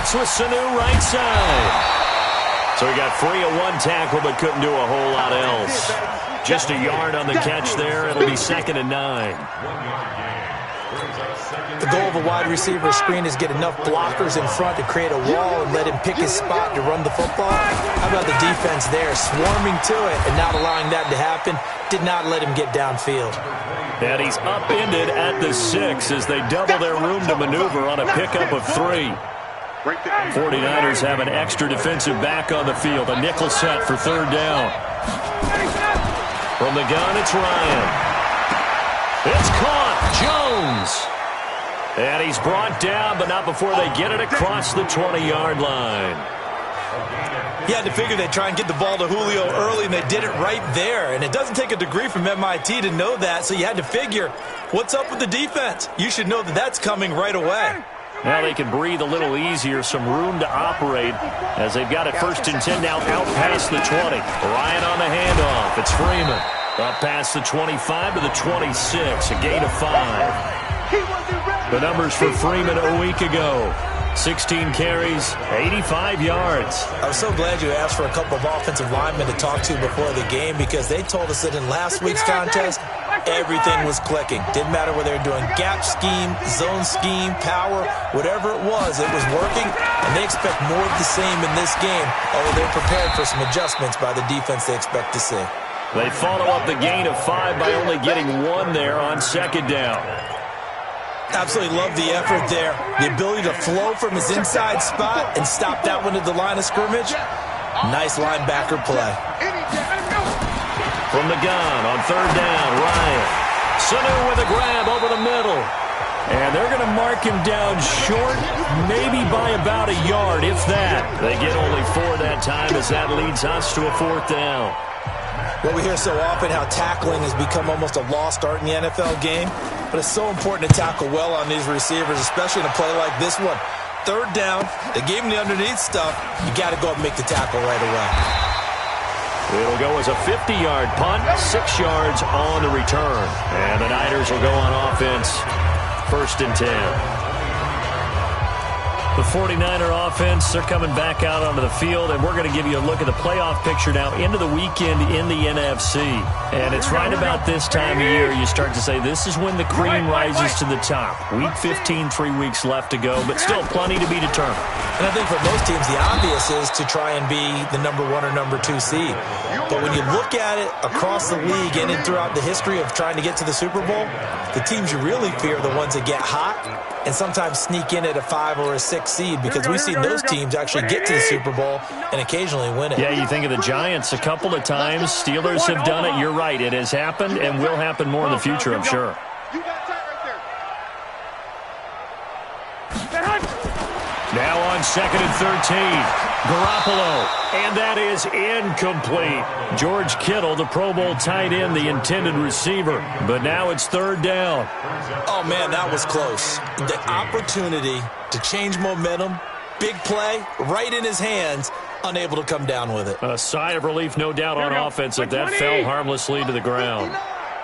blitz with Sanu right side. So he got free of one tackle but couldn't do a whole lot else. Just a yard on the catch there. It'll be 2nd and 9. The goal of a wide receiver screen is get enough blockers in front to create a wall and let him pick his spot to run the football. How about the defense there, swarming to it and not allowing that to happen? Did not let him get downfield. And he's upended at the 6 as they double their room to maneuver on a pickup of 3. 49ers have an extra defensive back on the field. A nickel set for 3rd down. From the gun, it's Ryan. It's caught. Jones. And he's brought down, but not before they get it across the 20-yard line. You had to figure they'd try and get the ball to Julio early, and they did it right there. And it doesn't take a degree from MIT to know that, so you had to figure, what's up with the defense? You should know that that's coming right away. Now they can breathe a little easier, some room to operate as they've got it 1st and 10 now out past the 20. Ryan on the handoff. It's Freeman. Up past the 25 to the 26, a gain of 5. The numbers for Freeman a week ago. 16 carries, 85 yards. I was so glad you asked for a couple of offensive linemen to talk to before the game because they told us that in last week's contest, everything was clicking. Didn't matter whether they were doing gap scheme, zone scheme, power, whatever it was working, and they expect more of the same in this game, although they're prepared for some adjustments by the defense they expect to see. They follow up the gain of 5 by only getting 1 there on 2nd down. Absolutely love the effort there. The ability to flow from his inside spot and stop that one at the line of scrimmage. Nice linebacker play. From the gun on 3rd down, Ryan. Sanu with a grab over the middle. And they're going to mark him down short, maybe by about a yard, if that. They get only 4 that time as that leads us to a 4th down. Well, we hear so often how tackling has become almost a lost art in the NFL game, but it's so important to tackle well on these receivers, especially in a play like this one. 3rd down, they gave him the underneath stuff. You got to go up and make the tackle right away. It'll go as a 50-yard punt, 6 yards on the return. And the Niners will go on offense, 1st and 10. The 49er offense, they're coming back out onto the field, and we're going to give you a look at the playoff picture now into the weekend in the NFC. And it's right about this time of year you start to say this is when the cream rises to the top. Week 15, 3 weeks left to go, but still plenty to be determined. And I think for most teams, the obvious is to try and be the number 1 or number 2 seed. But when you look at it across the league and throughout the history of trying to get to the Super Bowl, the teams you really fear are the ones that get hot and sometimes sneak in at a 5 or a 6 seed, because we've seen those teams actually get to the Super Bowl and occasionally win it. Yeah, you think of the Giants a couple of times. Steelers have done it. You're right. It has happened and will happen more in the future, I'm sure. Now on 2nd and 13. Garoppolo. And that is incomplete. George Kittle, the Pro Bowl tight end, the intended receiver. But now it's 3rd down. Oh, man, that was close. The opportunity to change momentum, big play, right in his hands, unable to come down with it. A sigh of relief, no doubt, on offense if that fell harmlessly to the ground.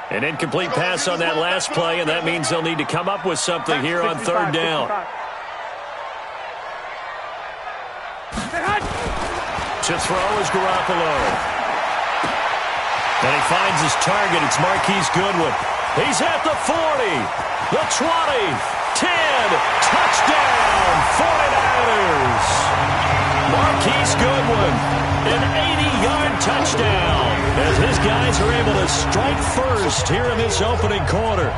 An incomplete pass on that last play, and that means they'll need to come up with something here on 3rd down. To throw is Garoppolo. And he finds his target. It's Marquise Goodwin. He's at the 40, the 20, 10. Touchdown, 49ers. Marquise Goodwin, an 80-yard touchdown, as his guys are able to strike first here in this opening quarter.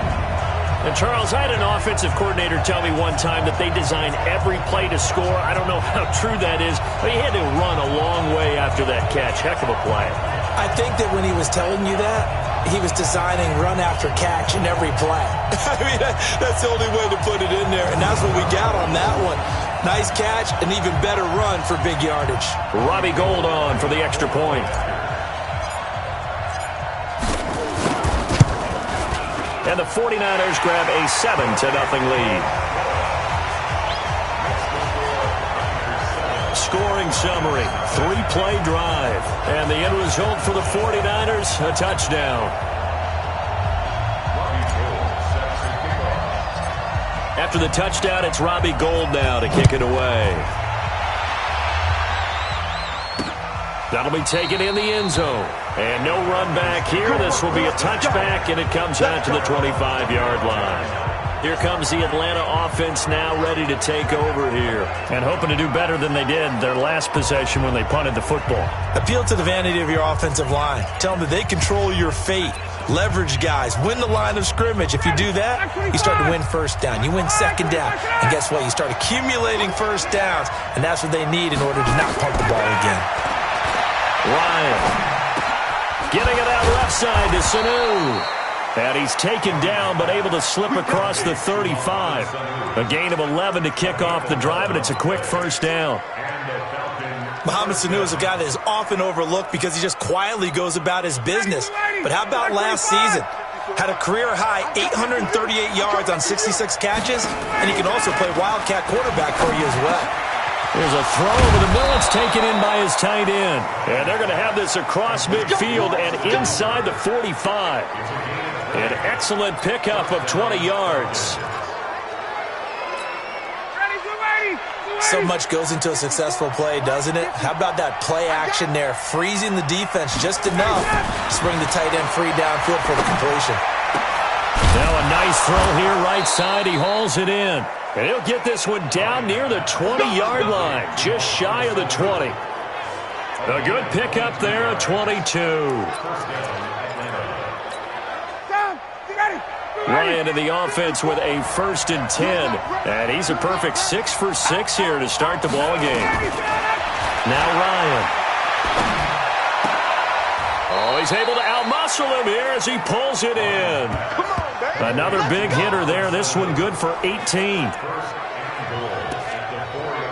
And, Charles, I had an offensive coordinator tell me one time that they design every play to score. I don't know how true that is, but he had to run a long way after that catch. Heck of a play. I think that when he was telling you that, he was designing run after catch in every play. I mean, that's the only way to put it in there, and that's what we got on that one. Nice catch, an even better run for big yardage. Robbie Gould on for the extra point. And the 49ers grab a 7-0 lead. Scoring summary, 3-play drive. And the end result for the 49ers, a touchdown. After the touchdown, it's Robbie Gould now to kick it away. That'll be taken in the end zone. And no run back here. This will be a touchback, and it comes out to the 25-yard line. Here comes the Atlanta offense now ready to take over here. And hoping to do better than they did their last possession when they punted the football. Appeal to the vanity of your offensive line. Tell them that they control your fate. Leverage guys. Win the line of scrimmage. If you do that, you start to win first down. You win second down. And guess what? You start accumulating first downs. And that's what they need in order to not punt the ball again. Ryan getting it out left side to Sanu. And he's taken down, but able to slip across the 35. A gain of 11 to kick off the drive, and it's a quick first down. Mohamed Sanu is a guy that is often overlooked because he just quietly goes about his business. But how about last season? Had a career-high 838 yards on 66 catches, and he can also play Wildcat quarterback for you as well. There's a throw over the middle. It's taken in by his tight end. And they're going to have this across midfield and inside the 45. An excellent pickup of 20 yards. So much goes into a successful play, doesn't it? How about that play action there, freezing the defense just enough to bring the tight end free downfield for the completion. Now a nice throw here right side. He hauls it in. And he'll get this one down near the 20-yard line, just shy of the 20. A good pickup there, a 22. Ryan in the offense with a 1st and 10. And he's a perfect 6 for 6 here to start the ball game. Now Ryan. Oh, he's able to outmuscle him here as he pulls it in. Another big hitter there. This one good for 18.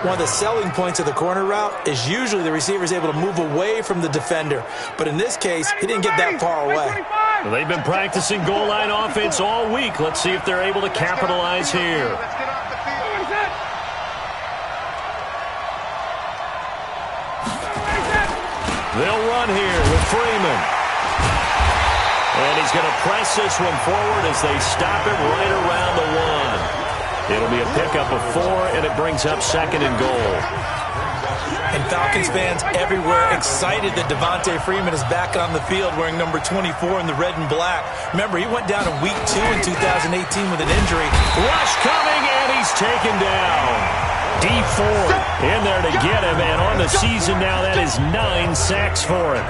One of the selling points of the corner route is usually the receiver is able to move away from the defender. But in this case, he didn't get that far away. Well, they've been practicing goal line offense all week. Let's see if they're able to capitalize here. They'll run here with Freeman. And he's going to press this one forward as they stop it right around the 1. It'll be a pickup of 4, and it brings up 2nd and goal. And Falcons fans everywhere excited that Devontae Freeman is back on the field wearing number 24 in the red and black. Remember, he went down in week 2 in 2018 with an injury. Rush coming, and he's taken down. D4 in there to get him, and on the season now, that is 9 sacks for him.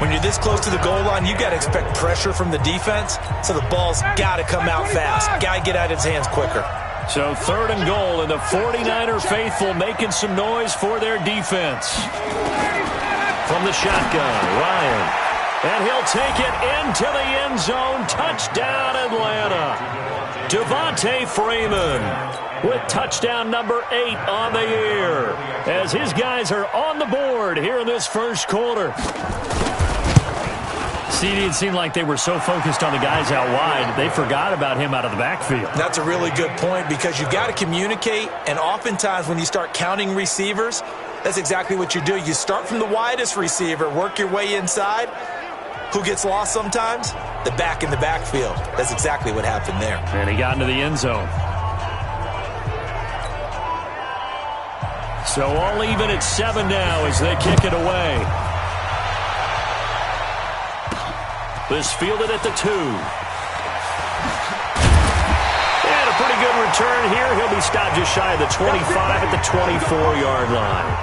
When you're this close to the goal line, you got to expect pressure from the defense, so the ball's got to come out fast. Got to get out of his hands quicker. So 3rd and goal, and the 49er faithful making some noise for their defense. From the shotgun, Ryan. And he'll take it into the end zone. Touchdown, Atlanta. Devontae Freeman with touchdown number 8 on the year, as his guys are on the board here in this first quarter. CD, it seemed like they were so focused on the guys out wide, they forgot about him out of the backfield. That's a really good point, because you've got to communicate, and oftentimes when you start counting receivers, that's exactly what you do. You start from the widest receiver, work your way inside. Who gets lost sometimes? The back in the backfield. That's exactly what happened there. And he got into the end zone. So all even at 7 now as they kick it away. This fielded at the 2. And a pretty good return here. He'll be stopped just shy of the 25 at the 24-yard line.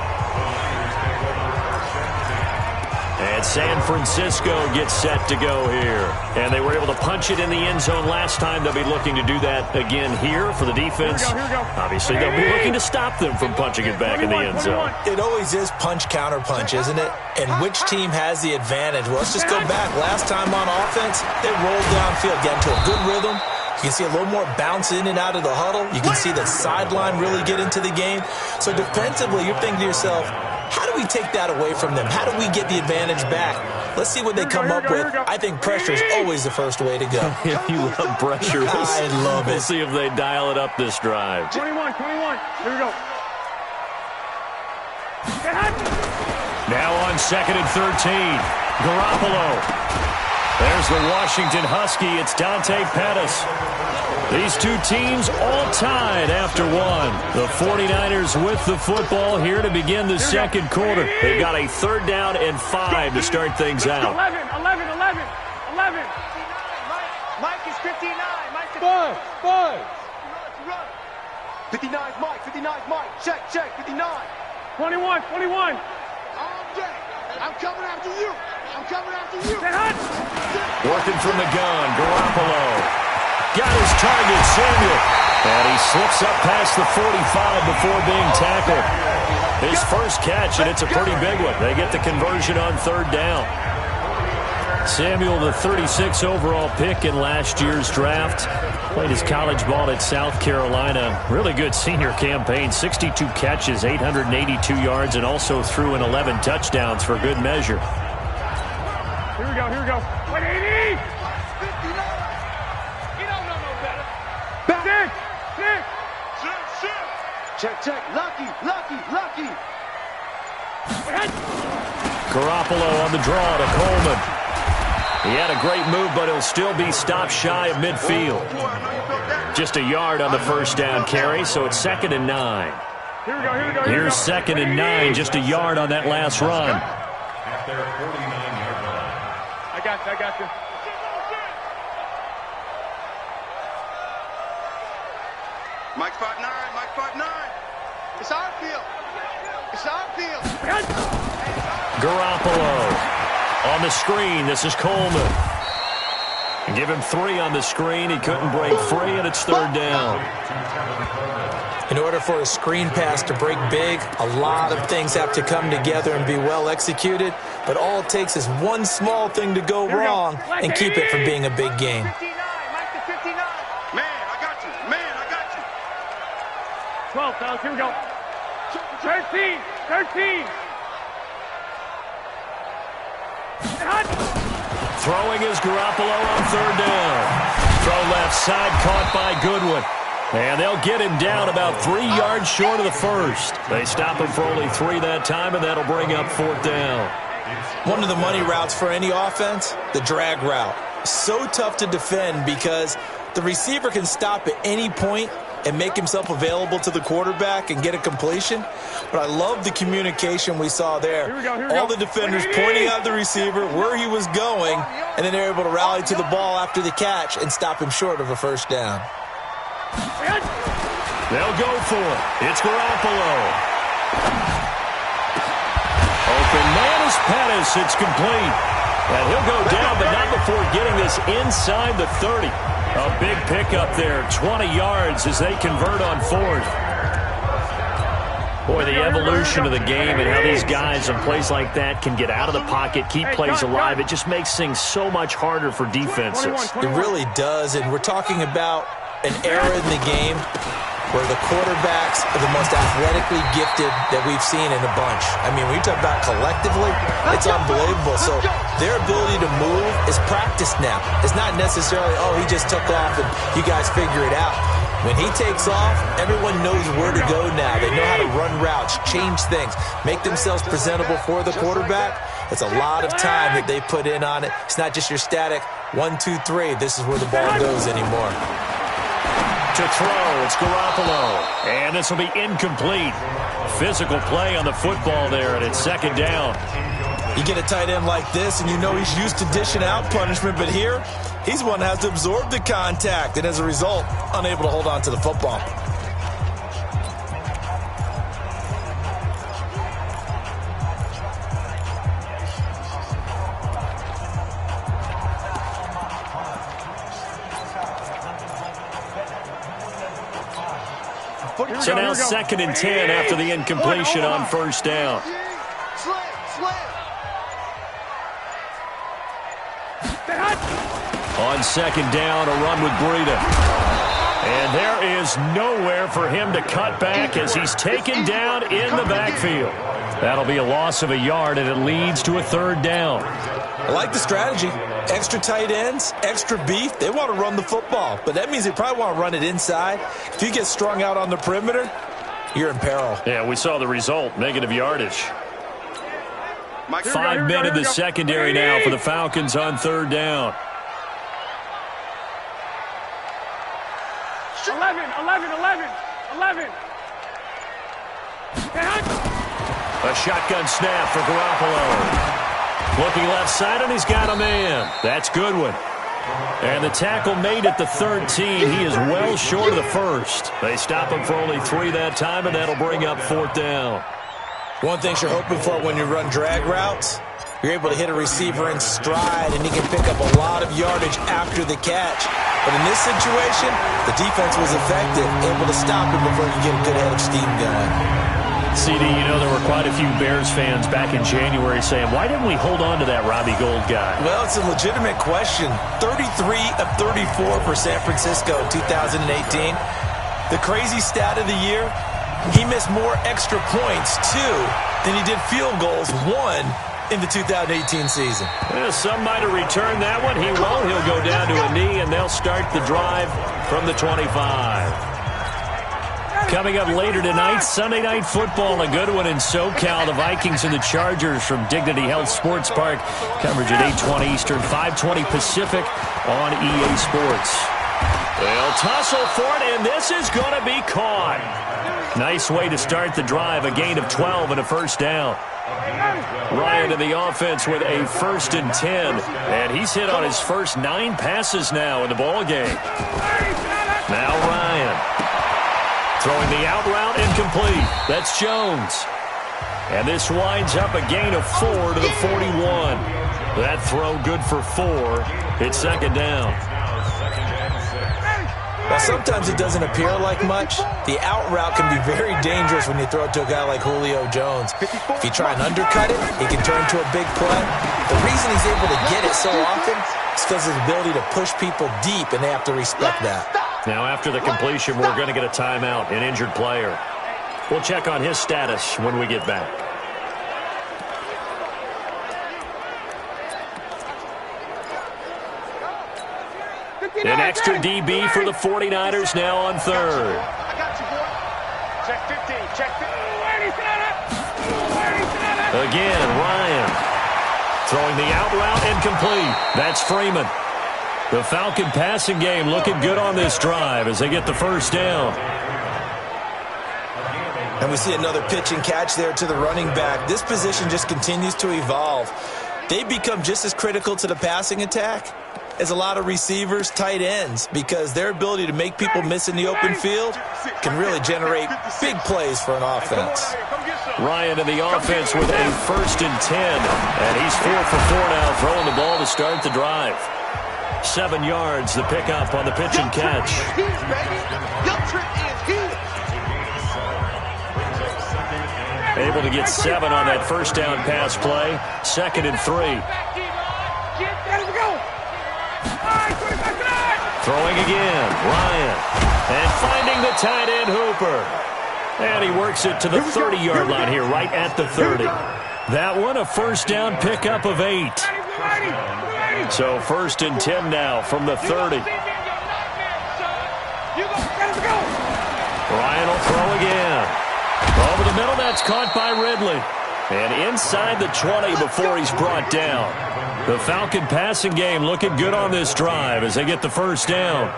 And San Francisco gets set to go here. And they were able to punch it in the end zone last time. They'll be looking to do that again here for the defense. Here we go. Obviously, they'll be looking to stop them from punching it back in the end zone. It always is punch-counter-punch, isn't it? And which team has the advantage? Well, let's just go back. Last time on offense, they rolled downfield, get into a good rhythm. You can see a little more bounce in and out of the huddle. You can see the sideline really get into the game. So defensively, you're thinking to yourself, how do we take that away from them? How do we get the advantage back? Let's see what they come up with. I think pressure is always the first way to go. You love pressure. I love it. We'll see if they dial it up this drive. 21. Here we go. Now on 2nd and 13. Garoppolo. There's the Washington Husky. It's Dante Pettis. These two teams all tied after one. The 49ers with the football here to begin the second quarter. They've got a 3rd down and 5 to start things out. 11. Mike is 59. Mike is 5. 59's Mike. 59's Mike. Check. 59. 21. I'm coming after you. Working from the gun, Garoppolo. Got his target, Samuel. And he slips up past the 45 before being tackled. His first catch, and it's a pretty big one. They get the conversion on 3rd down. Samuel, the 36 overall pick in last year's draft. Played his college ball at South Carolina. Really good senior campaign. 62 catches, 882 yards, and also threw in 11 touchdowns for good measure. Here we go. 180! 59! You don't know no better. Back. Check. Lucky. Garoppolo on the draw to Coleman. He had a great move, but he'll still be stopped shy of midfield. Just a yard on the first down carry, so it's 2nd and 9. Here we go. Here's 2nd and 9, just a yard on that last run. At their 49-yard line. I got you. Mike 5'9". It's our field. Garoppolo on the screen. This is Coleman. Give him 3 on the screen. He couldn't break free, and it's 3rd down. In order for a screen pass to break big, a lot of things have to come together and be well executed, but all it takes is one small thing to go wrong and keep it from being a big game. 59. Mike is 59. Man, I got you. 12, fellas. Here we go. 13. Throwing is Garoppolo on 3rd down. Throw left side, caught by Goodwin. And they'll get him down about 3 yards short of the first. They stop him for only 3 that time, and that'll bring up 4th down. One of the money routes for any offense, the drag route. So tough to defend because the receiver can stop at any point and make himself available to the quarterback and get a completion. But I love the communication we saw there. Here we go. All the defenders pointing out the receiver, where he was going, and then they're able to rally to the ball after the catch and stop him short of a 1st down. They'll go for it. It's Garoppolo. Open man is Pettis. It's complete. And he'll go down, but not before getting this inside the 30. A big pickup there, 20 yards as they convert on 4th. Boy, the evolution of the game and how these guys on plays like that can get out of the pocket, keep plays alive, it just makes things so much harder for defenses. It really does, and we're talking about an era in the game where the quarterbacks are the most athletically gifted that we've seen in a bunch. I mean, when you talk about collectively, it's unbelievable. So their ability to move is practiced now. It's not necessarily, oh, he just took off and you guys figure it out. When he takes off, everyone knows where to go now. They know how to run routes, change things, make themselves presentable for the quarterback. It's a lot of time that they put in on it. It's not just your static 1, 2, 3. This is where the ball goes anymore. To throw, it's Garoppolo. And this will be incomplete. Physical play on the football there, and it's 2nd down. You get a tight end like this, and you know he's used to dishing out punishment, but here, he's one that has to absorb the contact, and as a result, unable to hold on to the football. So now 2nd and 10 after the incompletion on 1st down. On 2nd down, a run with Breida. And there is nowhere for him to cut back as he's taken down in the backfield. That'll be a loss of a yard, and it leads to a 3rd down. I like the strategy. Extra tight ends, extra beef. They want to run the football, but that means they probably want to run it inside. If you get strung out on the perimeter, you're in peril. Yeah, we saw the result, negative yardage. Mike, 5 men in the secondary now for the Falcons on third down. 11. A shotgun snap for Garoppolo. Looking left side, and he's got a man. That's Goodwin. And the tackle made at the 13. He is well short of the first. They stop him for only 3 that time, and that'll bring up fourth down. One thing you're hoping for when you run drag routes, you're able to hit a receiver in stride, and he can pick up a lot of yardage after the catch. But in this situation, the defense was effective, able to stop him before he could get a good head of steam going. CD, you know there were quite a few Bears fans back in January saying, why didn't we hold on to that Robbie Gould guy? Well, it's a legitimate question. 33 of 34 for San Francisco in 2018. The crazy stat of the year, he missed more extra points, 2, than he did field goals, 1, in the 2018 season. Well, some might have returned that one. He won't. He'll go down to a knee, and they'll start the drive from the 25. Coming up later tonight, Sunday Night Football, a good one in SoCal. The Vikings and the Chargers from Dignity Health Sports Park. Coverage at 8:20 Eastern, 5:20 Pacific on EA Sports. They'll tussle for it, and this is going to be caught. Nice way to start the drive, a gain of 12 and a first down. Ryan to the offense with a 1st and 10, and he's hit on his first 9 passes now in the ball game. Now Ryan. Throwing the out route incomplete. That's Jones. And this winds up a gain of 4 to the 41. That throw good for 4. It's second down. Now, sometimes it doesn't appear like much. The out route can be very dangerous when you throw it to a guy like Julio Jones. If you try and undercut it, he can turn to a big play. The reason he's able to get it so often is because of his ability to push people deep, and they have to respect that. Now, after the completion, we're going to get a timeout, an injured player. We'll check on his status when we get back. An extra DB for the 49ers now on third. I got you, boy. Check 15. Check 15. Again, Ryan. Throwing the out route incomplete. That's Freeman. The Falcon passing game looking good on this drive as they get the first down. And we see another pitch and catch there to the running back. This position just continues to evolve. They become just as critical to the passing attack as a lot of receivers, tight ends, because their ability to make people miss in the open field can really generate big plays for an offense. Ryan in the offense with a 1st and 10, and he's 4 for 4 now, throwing the ball to start the drive. 7 yards, the pickup on the pitch and catch. Able to get 7 on that first down pass play. 2nd and 3. Throwing again, Ryan. And finding the tight end, Hooper. And he works it to the 30-yard line here, right at the 30. That one, a first down pickup of 8. So 1st and 10 now from the 30. Ryan will throw again. Over the middle, that's caught by Ridley. And inside the 20 before he's brought down. The Falcon passing game looking good on this drive as they get the first down.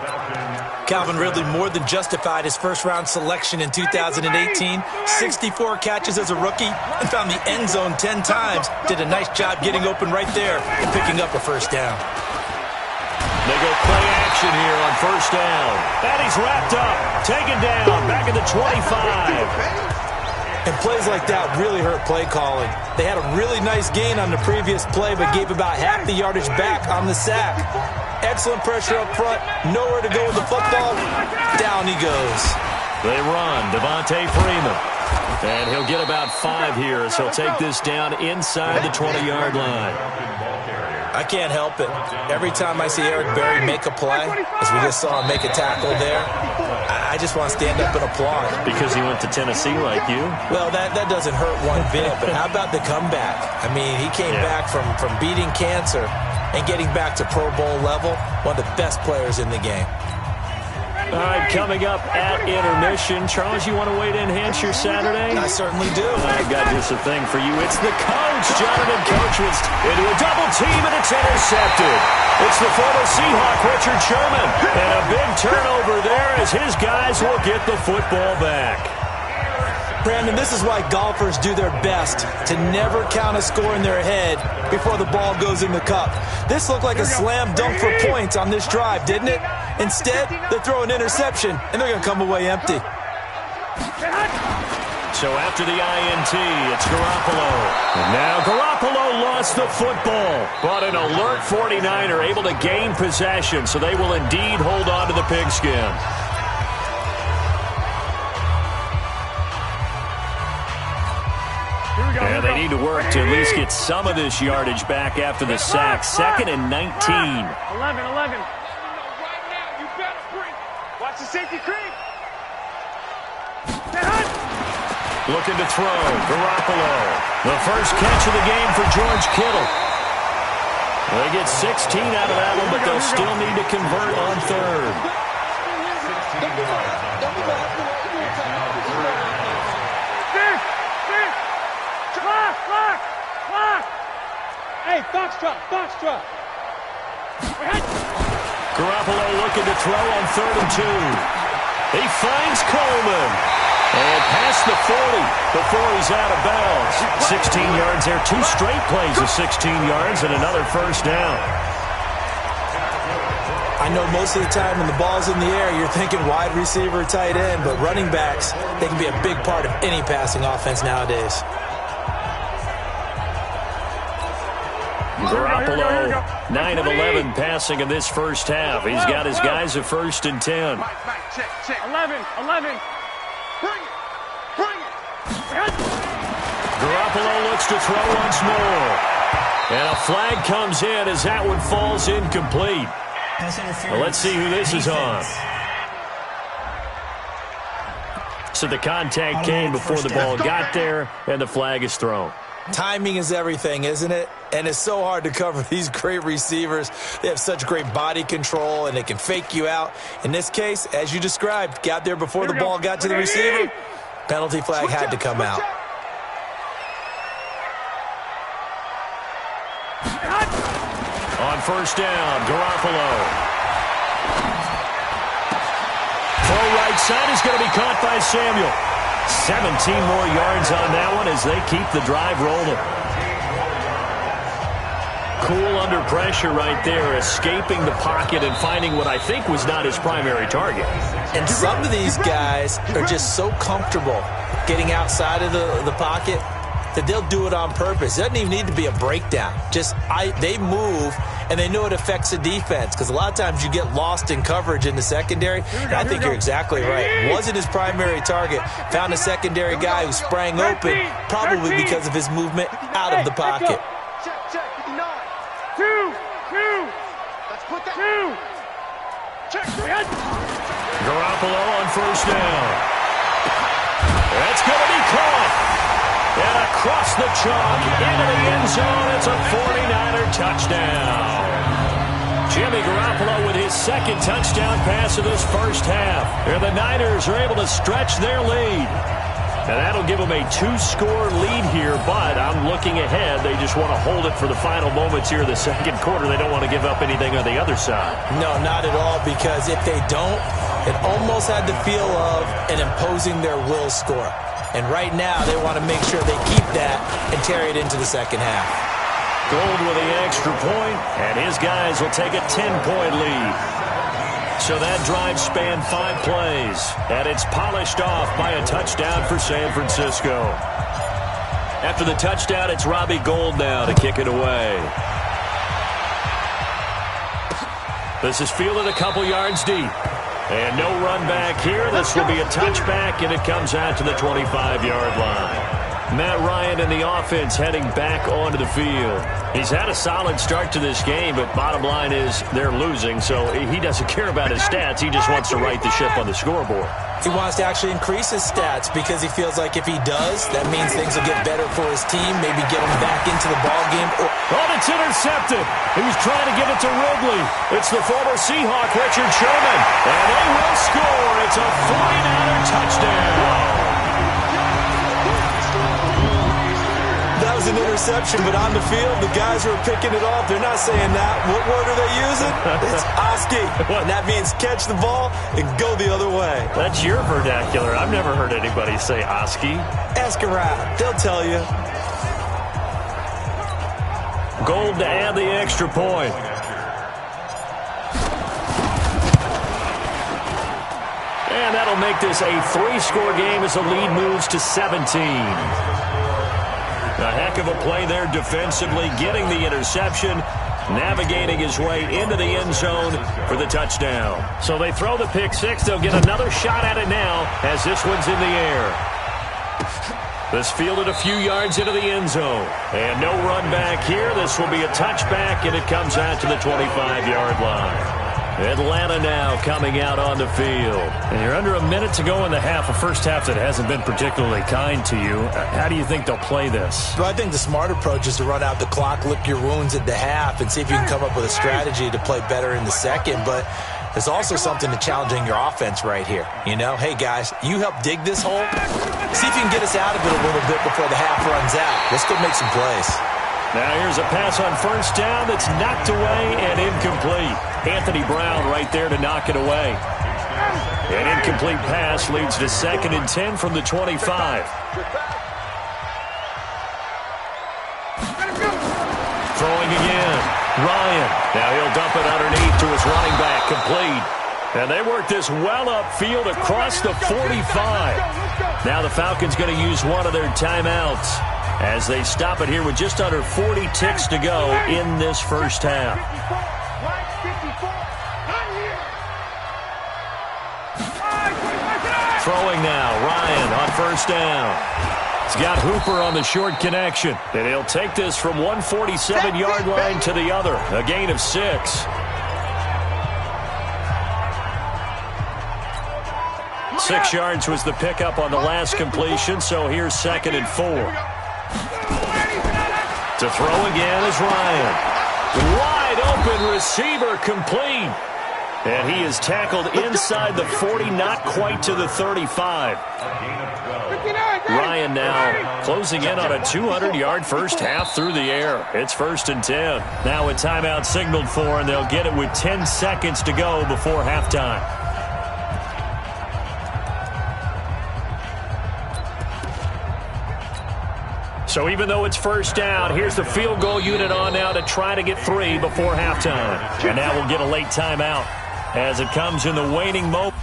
Calvin Ridley more than justified his first-round selection in 2018. 64 catches as a rookie and found the end zone 10 times. Did a nice job getting open right there and picking up a first down. They go play action here on first down. And he's wrapped up, taken down, back at the 25. And plays like that really hurt play calling. They had a really nice gain on the previous play, but gave about half the yardage back on the sack. Excellent pressure up front. Nowhere to go with the football. Down he goes. They run. Devontae Freeman. And he'll get about 5 here as he'll take this down inside the 20-yard line. I can't help it. Every time I see Eric Berry make a play, as we just saw him make a tackle there, I just want to stand up and applaud. Because he went to Tennessee like you? Well, that doesn't hurt one bit, but how about the comeback? I mean, he came back from beating cancer and getting back to Pro Bowl level, one of the best players in the game. All right, coming up at intermission. Charles, you want to wait to enhance your Saturday? I certainly do. I got just a thing for you. It's the coach. Jonathan Coachman's into a double team, and it's intercepted. It's the former Seahawk, Richard Sherman. And a big turnover there as his guys will get the football back. Brandon, this is why golfers do their best to never count a score in their head before the ball goes in the cup. This looked like a slam dunk for points on this drive, didn't it? Instead, they throw an interception, and they're going to come away empty. So after the INT, it's Garoppolo. And now Garoppolo lost the football, but an alert 49er able to gain possession, so they will indeed hold on to the pigskin. Yeah, they need to work to at least get some of this yardage back after the sack. 2nd and 19. 11. Watch the safety creep. Looking to throw. Garoppolo. The first catch of the game for George Kittle. They get 16 out of that one, but they'll still need to convert on 3rd. Clock. Hey, Foxtrot. Garoppolo looking to throw on 3rd and 2. He finds Coleman. And past the 40 before he's out of bounds. 16 yards there. 2 straight plays of 16 yards and another first down. I know most of the time when the ball's in the air, you're thinking wide receiver, tight end, but running backs, they can be a big part of any passing offense nowadays. Garoppolo, 9 of 11 passing in this first half. He's got his guys at 1st and 10. Check. 11. Bring it. Garoppolo looks to throw once more. And a flag comes in as that one falls incomplete. Well, let's see who this is on. So the contact came before the ball got there, and the flag is thrown. Timing is everything, isn't it? And it's so hard to cover these great receivers. They have such great body control, and they can fake you out. In this case, as you described, got there before the ball got to the receiver. Penalty flag had to come out. On first down, Garoppolo. Throw right side is going to be caught by Samuel. 17 more yards on that one as they keep the drive rolling. Cool under pressure right there, escaping the pocket and finding what I think was not his primary target. And some of these guys are just so comfortable getting outside of the pocket that they'll do it on purpose. It doesn't even need to be a breakdown. They move, and they know it affects the defense because a lot of times you get lost in coverage in the secondary. And I think you're exactly right. Wasn't his primary target. Found a secondary guy who sprang open, probably because of his movement out of the pocket. Check. 2. Let's put that. 2. Check. Garoppolo on first down. That's going to be caught. And across the chalk, into the end zone, it's a 49er touchdown. Jimmy Garoppolo with his 2nd touchdown pass of this first half. And the Niners are able to stretch their lead. And that'll give them a 2-score lead here, but I'm looking ahead. They just want to hold it for the final moments here in the 2nd quarter. They don't want to give up anything on the other side. No, not at all, because if they don't, it almost had the feel of an imposing their will score. And right now, they want to make sure they keep that and carry it into the 2nd half. Gold with the extra point, and his guys will take a 10-point lead. So that drive spanned 5 plays, and it's polished off by a touchdown for San Francisco. After the touchdown, it's Robbie Gould now to kick it away. This is fielded a couple yards deep. And no run back here. This will be a touchback, and it comes out to the 25-yard line. Matt Ryan and the offense heading back onto the field. He's had a solid start to this game, but bottom line is they're losing, so he doesn't care about his stats. He just wants to right the ship on the scoreboard. He wants to actually increase his stats because he feels like if he does, that means things will get better for his team, maybe get him back into the ballgame. Oh, it's intercepted. He was trying to get it to Ridley. It's the former Seahawk, Richard Sherman, and they will score. It's a 49er touchdown. That was an interception, but on the field, the guys who are picking it off, they're not saying that. What word are they using? It's Oski, and that means catch the ball and go the other way. That's your vernacular. I've never heard anybody say Oski. Ask around. They'll tell you. Gold to add the extra point. And that'll make this a 3-score game as the lead moves to 17. A heck of a play there defensively, getting the interception, navigating his way into the end zone for the touchdown. So they throw the pick six. They'll get another shot at it now as this one's in the air. This fielded a few yards into the end zone. And no run back here. This will be a touchback, and it comes out to the 25-yard line. Atlanta now coming out on the field. And you're under a minute to go in the half, a first half that hasn't been particularly kind to you. How do you think they'll play this? Well, I think the smart approach is to run out the clock, lick your wounds at the half, and see if you can come up with a strategy to play better in the second. But there's also something to challenging your offense right here. You know, hey, guys, you help dig this hole. See if you can get us out of it a little bit before the half runs out. Let's go make some plays. Now here's a pass on first down that's knocked away and incomplete. Anthony Brown right there to knock it away. An incomplete pass leads to 2nd and 10 from the 25. Throwing again. Ryan. Now he'll dump it underneath to his running back. Complete. And they work this well upfield across the 45. Now the Falcons going to use one of their timeouts as they stop it here with just under 40 ticks to go in this first half. Throwing now, Ryan on first down. He's got Hooper on the short connection. And he'll take this from 147-yard line to the other. A gain of 6. 6 yards was the pickup on the last completion, so here's 2nd and 4. To throw again is Ryan. Wide open receiver complete. And he is tackled inside the 40, not quite to the 35. Ryan now closing in on a 200-yard first half through the air. It's 1st and 10. Now a timeout signaled for, and they'll get it with 10 seconds to go before halftime. So even though it's first down, here's the field goal unit on now to try to get 3 before halftime. And now we'll get a late timeout as it comes in the waning moment.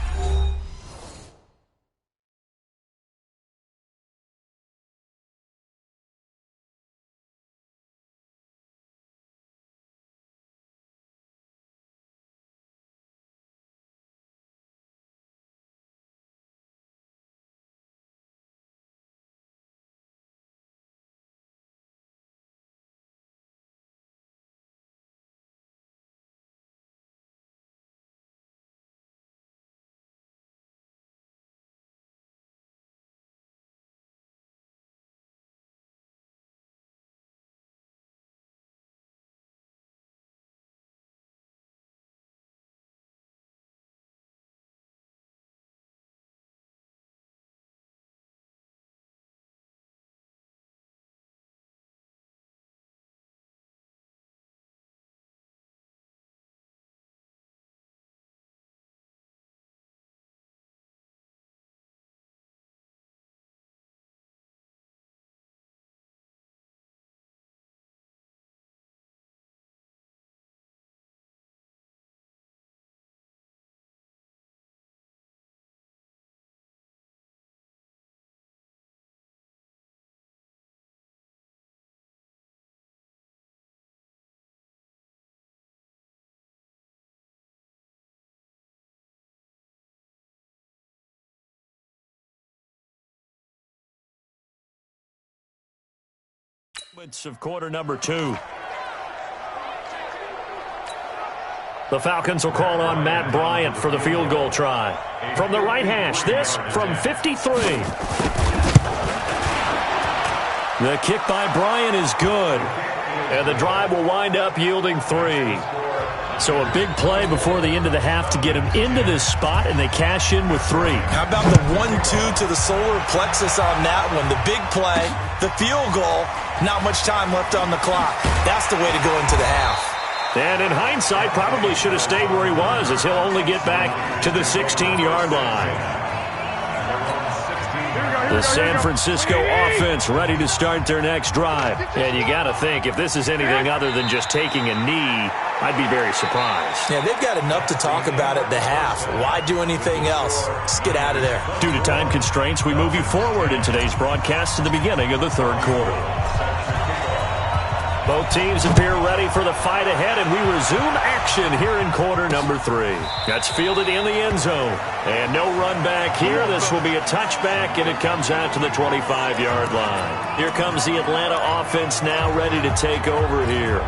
Of quarter number 2. The Falcons will call on Matt Bryant for the field goal try. From the right hash, this from 53. The kick by Bryant is good. And the drive will wind up yielding 3. So a big play before the end of the half to get him into this spot, and they cash in with 3. How about the 1-2 to the solar plexus on that one? The big play, the field goal, not much time left on the clock. That's the way to go into the half. And in hindsight, probably should have stayed where he was, as he'll only get back to the 16-yard line. The San Francisco offense ready to start their next drive. And you got to think, if this is anything other than just taking a knee, I'd be very surprised. Yeah, they've got enough to talk about at the half. Why do anything else? Just get out of there. Due to time constraints, we move you forward in today's broadcast to the beginning of the third quarter. Both teams appear ready for the fight ahead, and we resume action here in quarter number 3. That's fielded in the end zone. And no run back here. This will be a touchback, and it comes out to the 25-yard line. Here comes the Atlanta offense now ready to take over here.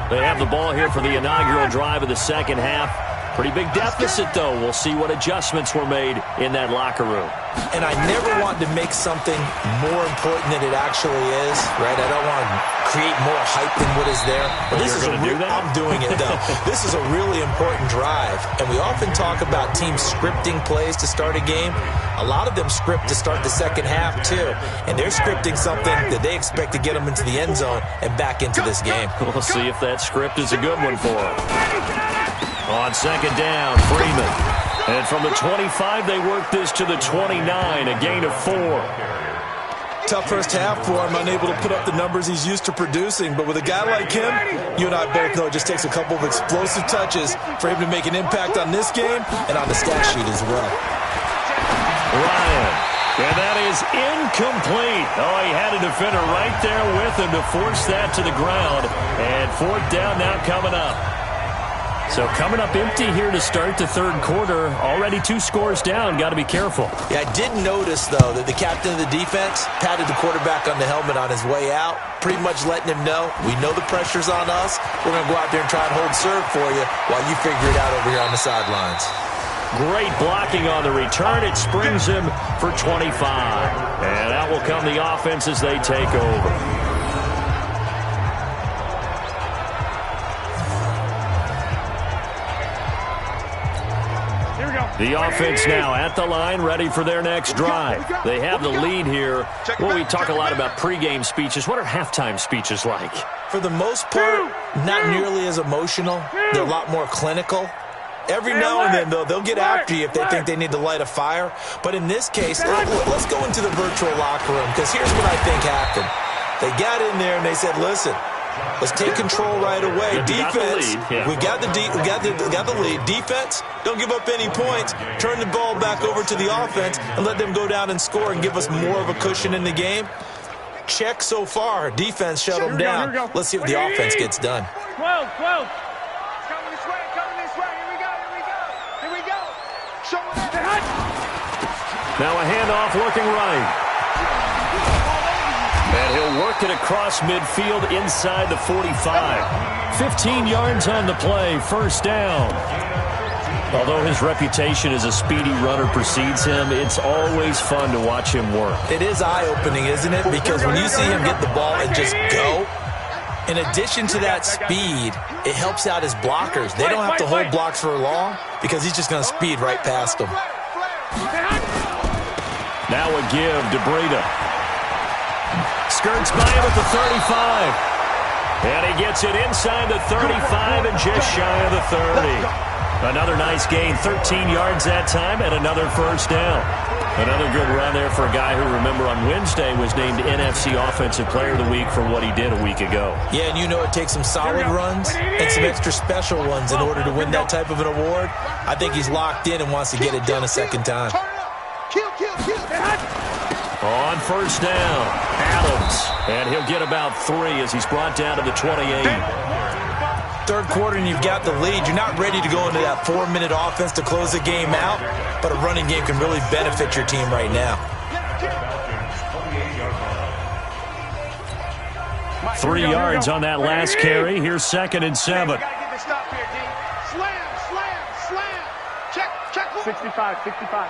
They have the ball here for the inaugural drive of the second half. Pretty big deficit, though. We'll see what adjustments were made in that locker room. And I never want to make something more important than it actually is, right? I don't want to create more hype than what is there. But this is I'm doing it, though. This is a really important drive. And we often talk about teams scripting plays to start a game. A lot of them script to start the second half, too. And they're scripting something that they expect to get them into the end zone and back into this game. We'll see if that script is a good one for them. On second down, Freeman. And from the 25, they work this to the 29, a gain of 4. Tough first half for him, unable to put up the numbers he's used to producing. But with a guy like him, you and I both know it just takes a couple of explosive touches for him to make an impact on this game and on the stat sheet as well. Ryan. And that is incomplete. Oh, he had a defender right there with him to force that to the ground. And fourth down now coming up. So coming up empty here to start the third quarter. Already 2 scores down. Got to be careful. Yeah, I did notice, though, that the captain of the defense patted the quarterback on the helmet on his way out, pretty much letting him know, we know the pressure's on us. We're going to go out there and try and hold serve for you while you figure it out over here on the sidelines. Great blocking on the return. It springs him for 25. And out will come the offense as they take over. The offense now at the line, ready for their next drive. They have the lead here. Well, we talk a lot about pregame speeches. What are halftime speeches like? For the most part, not nearly as emotional. They're a lot more clinical. Every now and then, though, they'll get after you if they think they need to light a fire. But in this case, let's go into the virtual locker room, because here's what I think happened. They got in there and they said, listen, let's take control right away. Defense, we got the lead. Defense, don't give up any points. Turn the ball back over to the offense and let them go down and score and give us more of a cushion in the game. Check so far. Defense shut them down. Let's see if the offense gets done. 12. Coming this way. Here we go. Show it. Now a handoff looking right. And he'll work it across midfield inside the 45. 15 yards on the play, first down. Although his reputation as a speedy runner precedes him, it's always fun to watch him work. It is eye-opening, isn't it? Because when you see him get the ball and just go, in addition to that speed, it helps out his blockers. They don't have to hold blocks for long because he's just going to speed right past them. Now a give to Breida. Skirts by him at the 35. And he gets it inside the 35 and just shy of the 30. Another nice gain, 13 yards that time, and another first down. Another good run there for a guy who, remember, on Wednesday was named NFC Offensive Player of the Week for what he did a week ago. Yeah, and you know it takes some solid runs and some extra special ones in order to win that type of an award. I think he's locked in and wants to get it done a second time. Kill. On first down, Adams. And he'll get about 3 as he's brought down to the 28. Third quarter and you've got the lead. You're not ready to go into that 4-minute offense to close the game out, but a running game can really benefit your team right now. 3 yards on that last carry. Here's 2nd and 7. Gotta get the stop here, D. Slam, slam, slam. Check. 65, 65.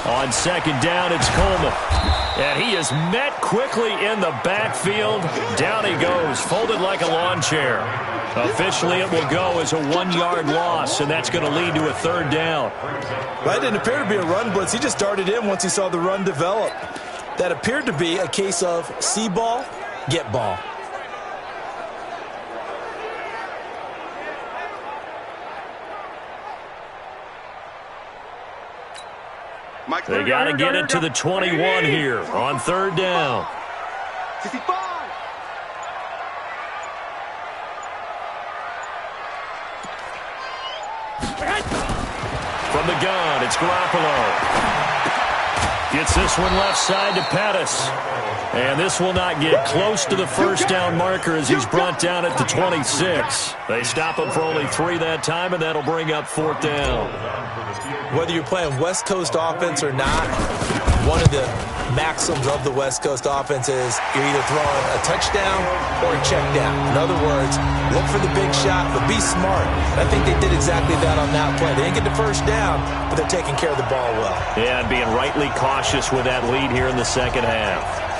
On 2nd down, it's Coleman. And he is met quickly in the backfield. Down he goes, folded like a lawn chair. Officially, it will go as a 1-yard loss, and that's going to lead to a 3rd down. Well, it didn't appear to be a run blitz. He just darted in once he saw the run develop. That appeared to be a case of see ball, get ball. They got to get it to the 21 here on 3rd down. 65. From the gun, it's Garoppolo. Gets this one left side to Pettis. And this will not get close to the 1st down marker as he's brought down at the 26. They stop him for only 3 that time, and that'll bring up 4th down. Whether you're playing West Coast offense or not, one of the maxims of the West Coast offense is you're either throwing a touchdown or a check down. In other words, look for the big shot, but be smart. I think they did exactly that on that play. They didn't get the 1st down, but they're taking care of the ball well. Yeah, and being rightly cautious with that lead here in the 2nd half.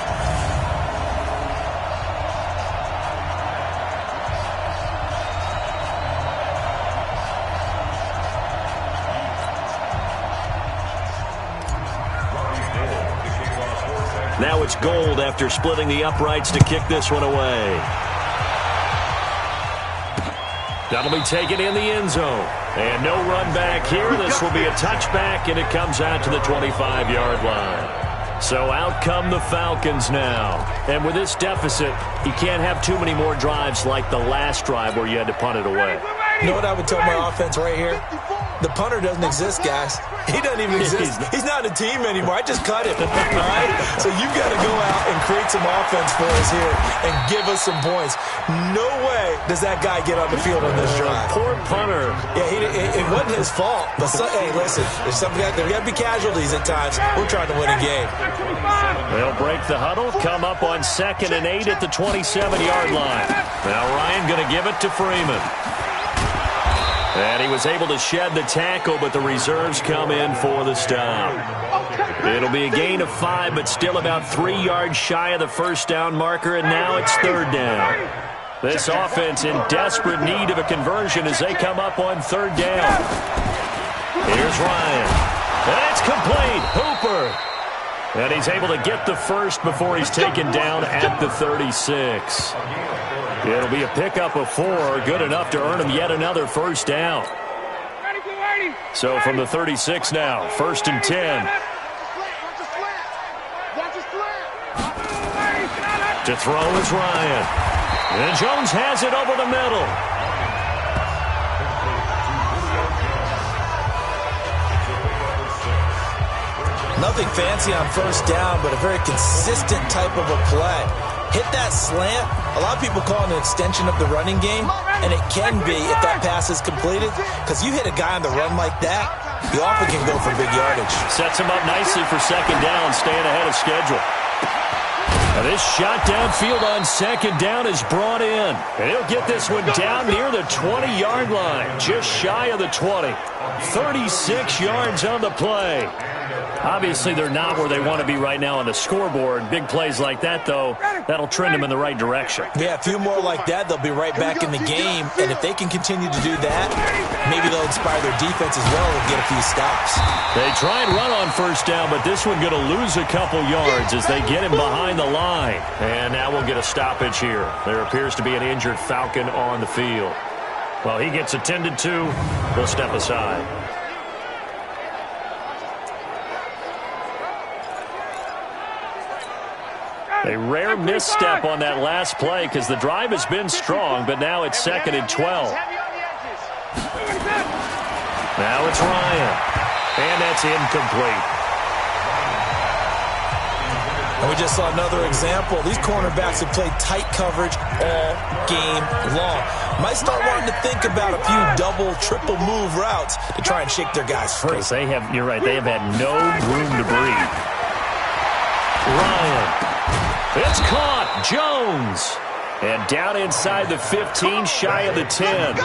Now it's Gold after splitting the uprights to kick this one away. That'll be taken in the end zone. And no run back here. This will be a touchback, and it comes out to the 25-yard line. So out come the Falcons now. And with this deficit, you can't have too many more drives like the last drive where you had to punt it away. You know what I would tell my offense right here? The punter doesn't exist, guys. He doesn't even exist. He's not a team anymore. I just cut him, all right? So you've got to go out and create some offense for us here and give us some points. No way does that guy get on the field on this drive. Poor punter. Yeah, it wasn't his fault. But, hey, listen, there's got to be casualties at times. We're trying to win a game. They'll break the huddle, come up on 2nd and 8 at the 27-yard line. Now Ryan going to give it to Freeman. And he was able to shed the tackle, but the reserves come in for the stop. It'll be a gain of 5, but still about 3 yards shy of the 1st down marker, and now it's 3rd down. This offense in desperate need of a conversion as they come up on 3rd down. Here's Ryan. That's complete. Hooper. And he's able to get the 1st before he's taken down at the 36. It'll be a pickup of 4, good enough to earn him yet another 1st down. So from the 36 now, 1st and 10. To throw is Ryan. And Jones has it over the middle. Nothing fancy on 1st down, but a very consistent type of a play. Hit that slant. A lot of people call it an extension of the running game, and it can be if that pass is completed, because you hit a guy on the run like that, you often can go for big yardage. Sets him up nicely for 2nd down, staying ahead of schedule. Now this shot downfield on 2nd down is brought in. And he'll get this one down near the 20-yard line, just shy of the 20. 36 yards on the play. Obviously, they're not where they want to be right now on the scoreboard. Big plays like that, though, that'll trend them in the right direction. Yeah, a few more like that, they'll be right back in the game. And if they can continue to do that, maybe they'll inspire their defense as well and get a few stops. They try and run on 1st down, but this one going to lose a couple yards as they get him behind the line. And now we'll get a stoppage here. There appears to be an injured Falcon on the field. Well, he gets attended to. We'll step aside. A rare misstep on that last play because the drive has been strong, but now it's 2nd and 12. Now it's Ryan, and that's incomplete. And we just saw another example. These cornerbacks have played tight coverage all game long. Might start wanting to think about a few double, triple move routes to try and shake their guys free. You're right, they have had no room to breathe. It's caught. Jones. And down inside the 15, shy of the 10.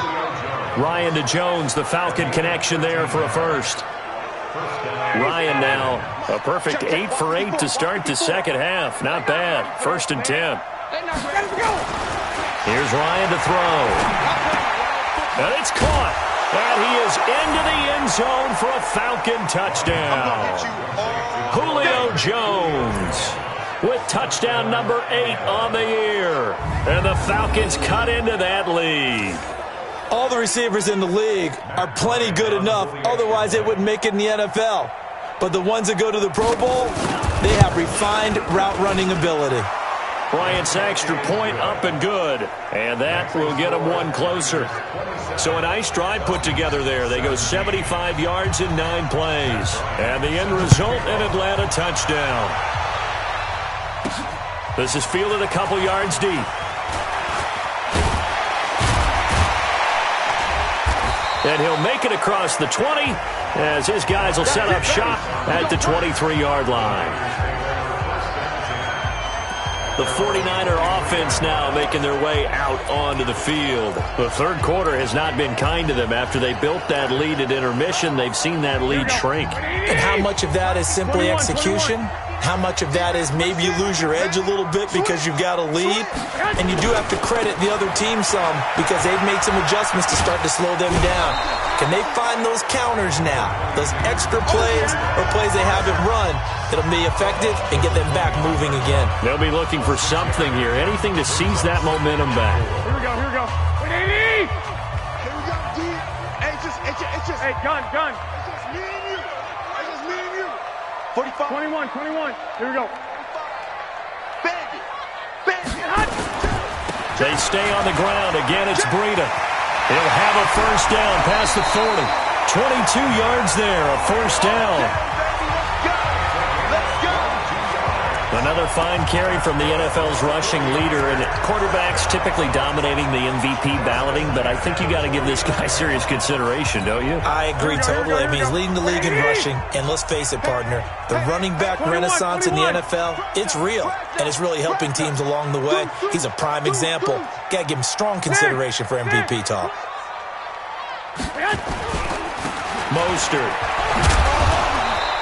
Ryan to Jones, the Falcon connection there for a first. Ryan now a perfect 8 for 8 to start the second half. Not bad. 1st and 10. Here's Ryan to throw. And it's caught. And he is into the end zone for a Falcon touchdown. Julio Jones with touchdown number 8 on the year. And the Falcons cut into that lead. All the receivers in the league are plenty good enough, otherwise they wouldn't make it in the NFL. But the ones that go to the Pro Bowl, they have refined route running ability. Bryant's extra point up and good. And that will get them one closer. So a nice drive put together there. They go 75 yards in 9 plays. And the end result, an Atlanta touchdown. This is fielded a couple yards deep. And he'll make it across the 20 as his guys will set up shop at the 23-yard line. The 49er offense now making their way out onto the field. The third quarter has not been kind to them. After they built that lead at intermission, they've seen that lead shrink. And how much of that is simply execution? How much of that is maybe you lose your edge a little bit because you've got a lead? And you do have to credit the other team some because they've made some adjustments to start to slow them down. Can they find those counters now? Those extra plays or plays they haven't run that'll be effective and get them back moving again? They'll be looking for something here. Anything to seize that momentum back. Here we go, here we go. Here we go, D. Hey, it's just. Hey, gun. It's just me and you. 45. 21. Here we go. Bandit. They stay on the ground. Again, it's Breida. He'll have a first down past the 40. 22 yards there, a first down. Let's go. Another fine carry from the NFL's rushing leader, and quarterbacks typically dominating the MVP balloting, but I think you got to give this guy serious consideration, don't you? I agree totally. I mean, he's leading the league in rushing, and let's face it, partner, the running back renaissance in the NFL, it's real, and it's really helping teams along the way. He's a prime example. Got to give him strong consideration for MVP talk. Mostert.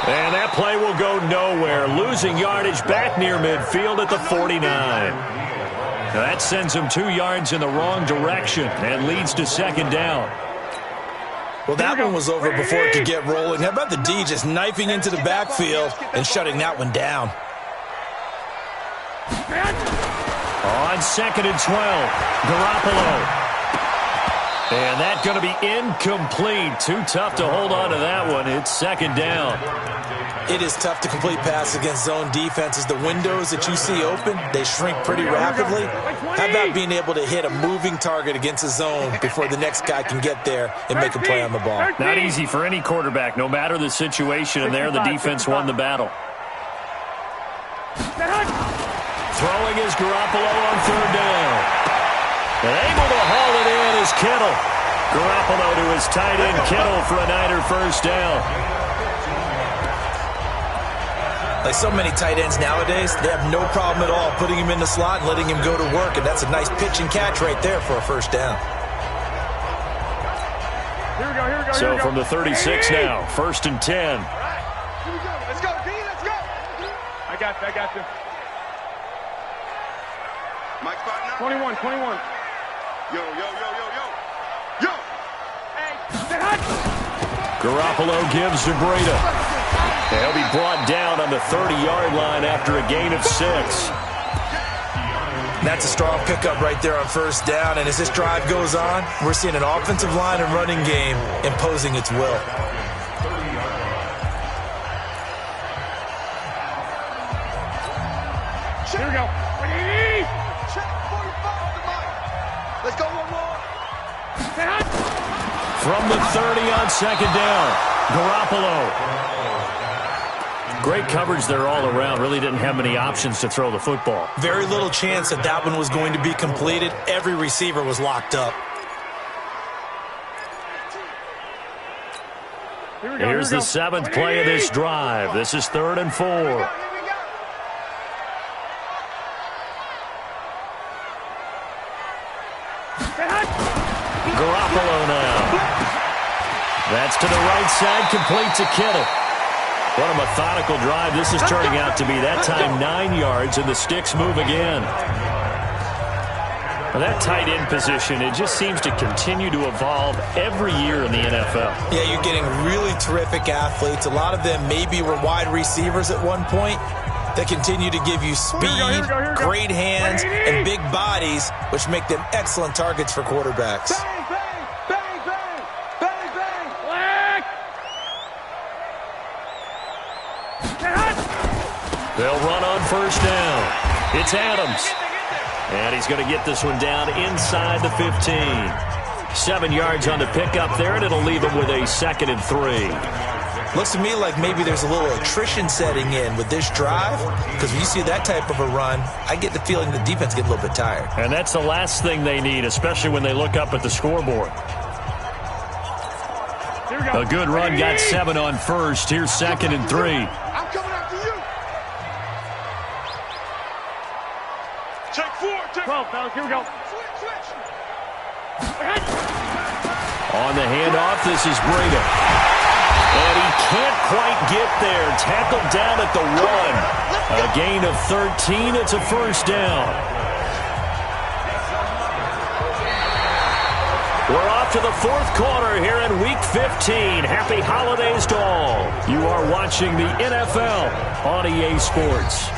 And that play will go nowhere. Losing yardage back near midfield at the 49. Now that sends him 2 yards in the wrong direction and leads to second down. Well, that one was over before it could get rolling. How about the D just knifing into the backfield and shutting that one down? On 2nd and 12, Garoppolo. And that's going to be incomplete. Too tough to hold on to that one. It's second down. It is tough to complete passes against zone defenses. The windows that you see open, they shrink pretty rapidly. How about being able to hit a moving target against a zone before the next guy can get there and make a play on the ball? Not easy for any quarterback, no matter the situation. And there, the defense won the battle. Throwing is Garoppolo on 3rd down. And able to haul it in is Kittle. Garoppolo to his tight end, Kittle, for a Niner first down. Like so many tight ends nowadays, they have no problem at all putting him in the slot and letting him go to work. And that's a nice pitch and catch right there for a first down. Here we go. So from the 36 now, 1st and 10. Here we go. Let's go, D. Let's go. I got you. Mike 5'9". 21. Yo. Garoppolo gives to Breida. He'll be brought down on the 30-yard line after a gain of 6. That's a strong pickup right there on first down. And as this drive goes on, we're seeing an offensive line and running game imposing its will. Here we go. Check 45 on the mic. Let's go one more. From the 30 on 2nd down, Garoppolo. Great coverage there all around. Really didn't have many options to throw the football. Very little chance that one was going to be completed. Every receiver was locked up. Here's the 7th play of this drive. This is 3rd and 4. Buffalo now. That's to the right side, complete to Kittle. What a methodical drive this is turning out to be. That time 9 yards, and the sticks move again. Well, that tight end position, it just seems to continue to evolve every year in the NFL. Yeah, you're getting really terrific athletes. A lot of them maybe were wide receivers at one point that continue to give you speed, great hands, and big bodies, which make them excellent targets for quarterbacks. Bang, bang, bang, bang, bang, bang. Black. They'll run on first down. It's Adams. And he's going to get this one down inside the 15. 7 yards on the pickup there, and it'll leave him with a 2nd and 3. Looks to me like maybe there's a little attrition setting in with this drive, because when you see that type of a run, I get the feeling the defense gets a little bit tired. And that's the last thing they need, especially when they look up at the scoreboard. A good run, got 7 on first. Here's 2nd and 3. I'm coming after you. Check 4. Check 12, fellas, here we go. Switch. On the handoff, this is Breida. And he can't quite get there. Tackled down at the 1. A gain of 13. It's a first down. We're off to the 4th quarter here in Week 15. Happy holidays to all. You are watching the NFL on EA Sports.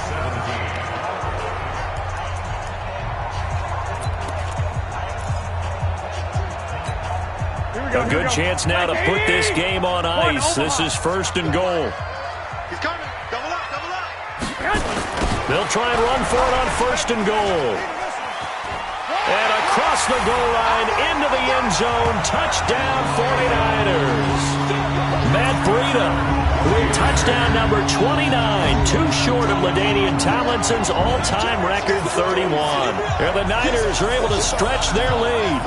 A good chance now to put this game on ice. This is 1st and goal. He's coming. Double up. They'll try and run for it on 1st and goal. And across the goal line into the end zone. Touchdown 49ers. Matt Breida with touchdown number 29. Too short of LaDainian Tomlinson's all-time record 31. And the Niners are able to stretch their lead.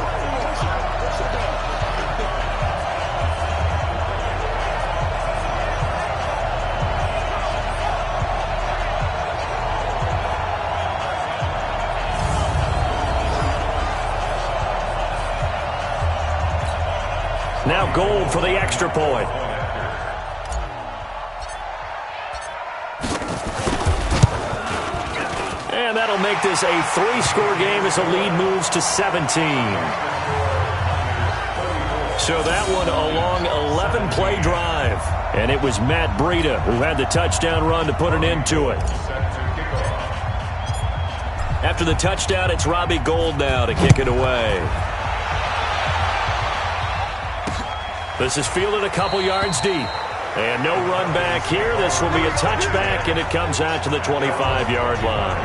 Now Gold for the extra point. And that'll make this a 3-score game as the lead moves to 17. So that one a long 11-play drive. And it was Matt Breida who had the touchdown run to put an end to it. After the touchdown, it's Robbie Gould now to kick it away. This is fielded a couple yards deep. And no run back here. This will be a touchback, and it comes out to the 25-yard line.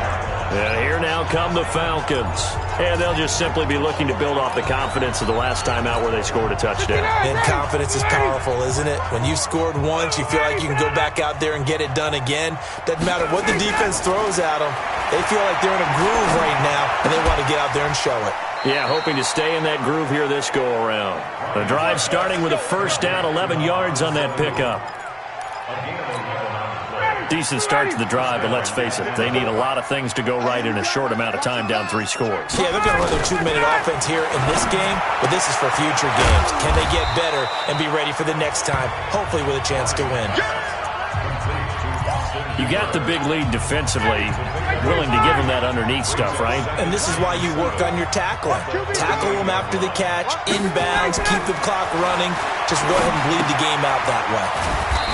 And here now come the Falcons. And they'll just simply be looking to build off the confidence of the last time out where they scored a touchdown. And confidence is powerful, isn't it? When you've scored once, you feel like you can go back out there and get it done again. Doesn't matter what the defense throws at them. They feel like they're in a groove right now, and they want to get out there and show it. Yeah, hoping to stay in that groove here this go-around. The drive starting with a first down, 11 yards on that pickup. Decent start to the drive, but let's face it, they need a lot of things to go right in a short amount of time, down 3 scores. Yeah, they're going to run their 2-minute offense here in this game, but this is for future games. Can they get better and be ready for the next time, hopefully with a chance to win? You got the big lead defensively, willing to give them that underneath stuff, right? And this is why you work on your tackling. Tackle them after the catch, inbounds, keep the clock running. Just go ahead and bleed the game out that way.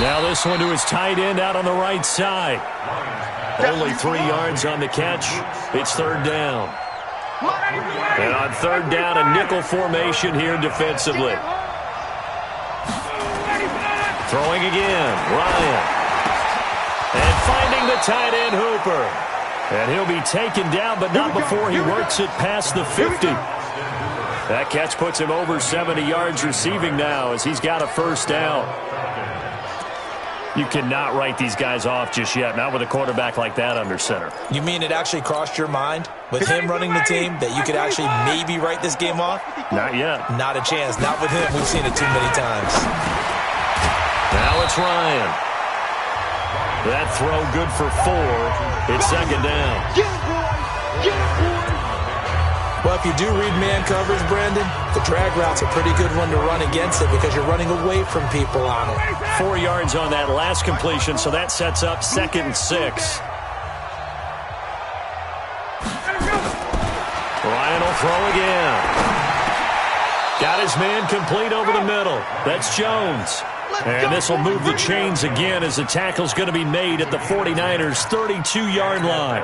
Now this one to his tight end out on the right side. Only 3 yards on the catch. It's 3rd down. And on 3rd down, a nickel formation here defensively. Throwing again, Ryan. And finding the tight end, Hooper. And he'll be taken down, but not before he works it past the 50. That catch puts him over 70 yards receiving now as he's got a first down. You cannot write these guys off just yet, not with a quarterback like that under center. You mean it actually crossed your mind with him running the team that you could actually maybe write this game off? Not yet. Not a chance. Not with him. We've seen it too many times. Now it's Ryan. That throw good for 4. It's 2nd down. Well, if you do read man coverage, Brendan, the drag route's a pretty good one to run against it because you're running away from people on it. 4 yards on that last completion, so that sets up 2nd and 6. Ryan will throw again. Got his man complete over the middle. That's Jones. And this will move the chains again as the tackle's going to be made at the 49ers' 32-yard line.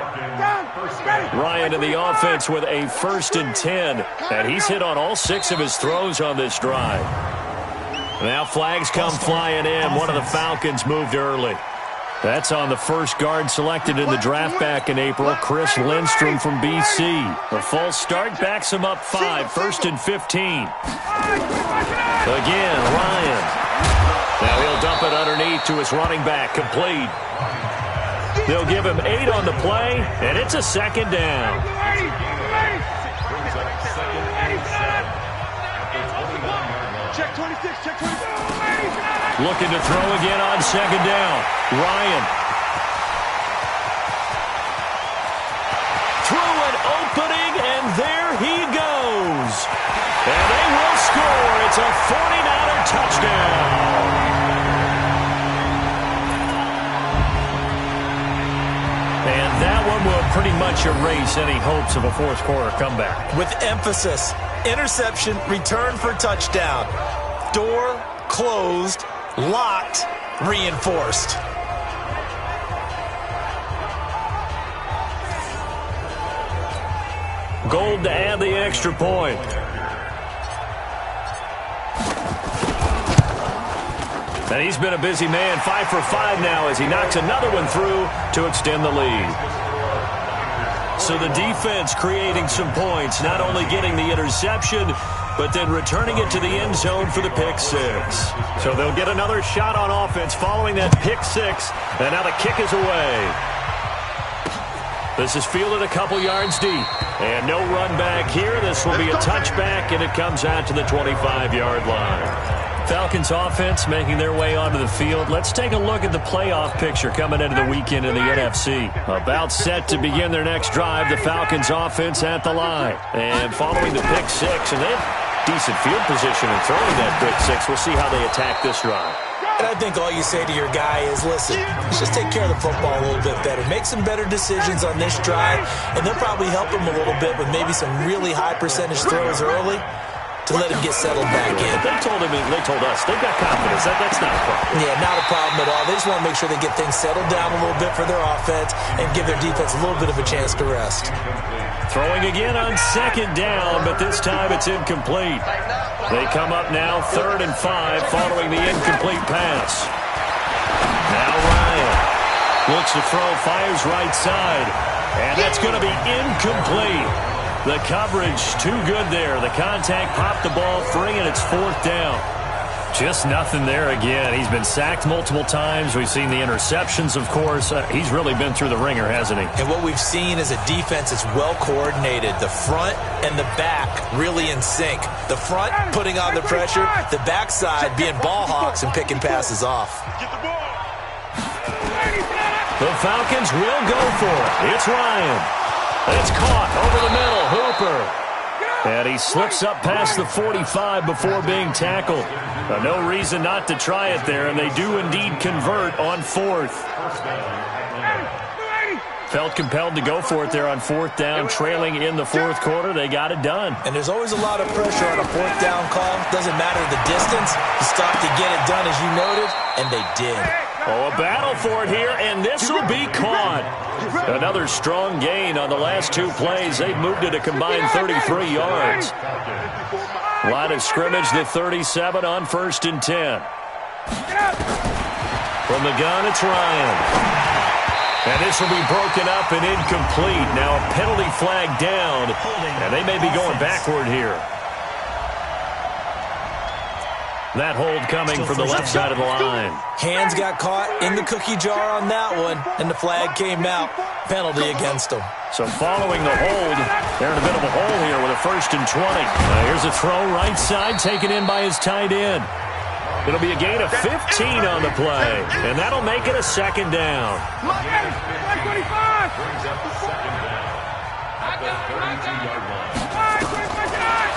Ryan in the offense with a 1st and 10. And he's hit on all 6 of his throws on this drive. Now flags come flying in. One of the Falcons moved early. That's on the first guard selected in the draft back in April, Chris Lindstrom from BC. A false start backs him up 5, 1st and 15. Again, Ryan. Now he'll dump it underneath to his running back, complete. They'll give him 8 on the play, and it's a 2nd down. Check 26, check 26. Looking to throw again on 2nd down. Ryan. Through an opening, and there he goes. And they will score. It's a 49er touchdown. And that one will pretty much erase any hopes of a fourth-quarter comeback. With emphasis, interception, return for touchdown. Door closed, locked, reinforced. Gold to add the extra point. And he's been a busy man, 5 for 5 now as he knocks another one through to extend the lead. So the defense creating some points, not only getting the interception, but then returning it to the end zone for the pick 6. So they'll get another shot on offense following that pick 6, and now the kick is away. This is fielded a couple yards deep, and no run back here. This will be a touchback, and it comes out to the 25-yard line. Falcons offense making their way onto the field. Let's take a look at the playoff picture coming into the weekend in the NFC. About set to begin their next drive, the Falcons offense at the line. And following the pick 6, and they have decent field position in throwing that pick 6. We'll see how they attack this drive. And I think all you say to your guy is, listen, let's just take care of the football a little bit better. Make some better decisions on this drive, and they'll probably help him a little bit with maybe some really high percentage throws early to let him get settled back in. They told us, they've got confidence. That's not a problem. Yeah, not a problem at all. They just want to make sure they get things settled down a little bit for their offense and give their defense a little bit of a chance to rest. Throwing again on 2nd down, but this time it's incomplete. They come up now 3rd and 5 following the incomplete pass. Now Ryan looks to throw, fires right side, and that's going to be incomplete. The coverage too good there. The contact popped the ball free, and it's 4th down. Just nothing there again. He's been sacked multiple times. We've seen the interceptions, of course. He's really been through the ringer, hasn't he? And what we've seen is a defense that's well coordinated. The front and the back really in sync. The front putting on the pressure, the backside being ball hawks and picking passes off. The Falcons will go for it. It's Ryan. It's caught over the middle. Hooper. And he slips up past the 45 before being tackled. No reason not to try it there, and they do indeed convert on 4th. Felt compelled to go for it there on 4th down, trailing in the 4th quarter. They got it done. And there's always a lot of pressure on a 4th down call. Doesn't matter the distance. You stop to get it done, as you noted, and they did. Oh, a battle for it here, and this will be caught. Another strong gain on the last 2 plays. They've moved it a combined 33 yards. Line of scrimmage, the 37 on 1st and 10. From the gun, it's Ryan. And this will be broken up and incomplete. Now a penalty flag down, and they may be going backward here. That hold coming from the left side of the line. Hands got caught in the cookie jar on that one, and the flag came out. Penalty against them. So following the hold, they're in a bit of a hole here with a 1st and 20. Here's a throw right side taken in by his tight end. It'll be a gain of 15 on the play, and that'll make it a 2nd down.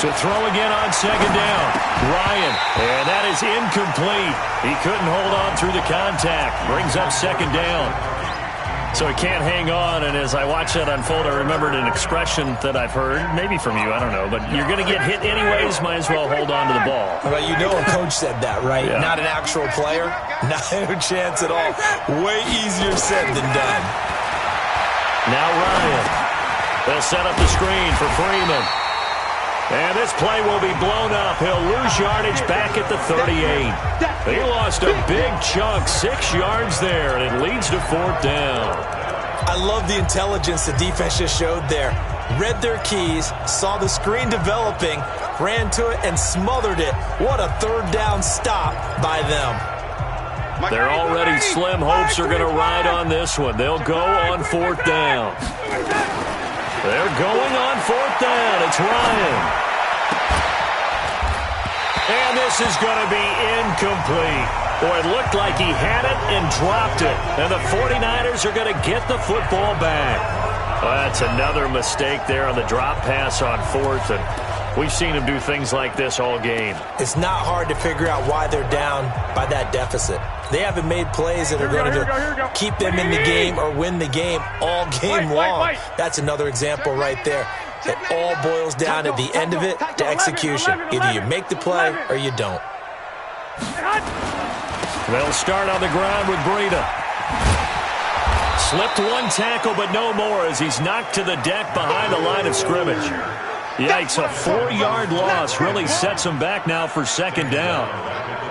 To throw again on second down. Ryan, and that is incomplete. He couldn't hold on through the contact. Brings up second down. So he can't hang on, and as I watch that unfold, I remembered an expression that I've heard, maybe from you, I don't know, but you're going to get hit anyways, might as well hold on to the ball. Well, you know a coach said that, right? Yeah. Not an actual player. Not a chance at all. Way easier said than done. Now Ryan. They'll set up the screen for Freeman. And this play will be blown up. He'll lose yardage back at the 38. They lost a big chunk, 6 yards there, and it leads to fourth down. I love the intelligence the defense just showed there. Read their keys, saw the screen developing, ran to it, and smothered it. What a third down stop by them. Their already slim hopes are going to ride on this one. They'll go on fourth down. They're going on fourth down. It's Ryan. And this is going to be incomplete. Boy, it looked like he had it and dropped it. And the 49ers are going to get the football back. Well, that's another mistake there on the drop pass on fourth. And we've seen him do things like this all game. It's not hard to figure out why they're down by that deficit. They haven't made plays that are going to keep them in the game or win the game all game long. That's another example right there. It all boils down at the end of it to execution. Either you make the play or you don't. They'll start on the ground with Breida. Slipped one tackle, but no more as he's knocked to the deck behind the line of scrimmage. Yikes, a 4-yard loss really sets him back now for second down.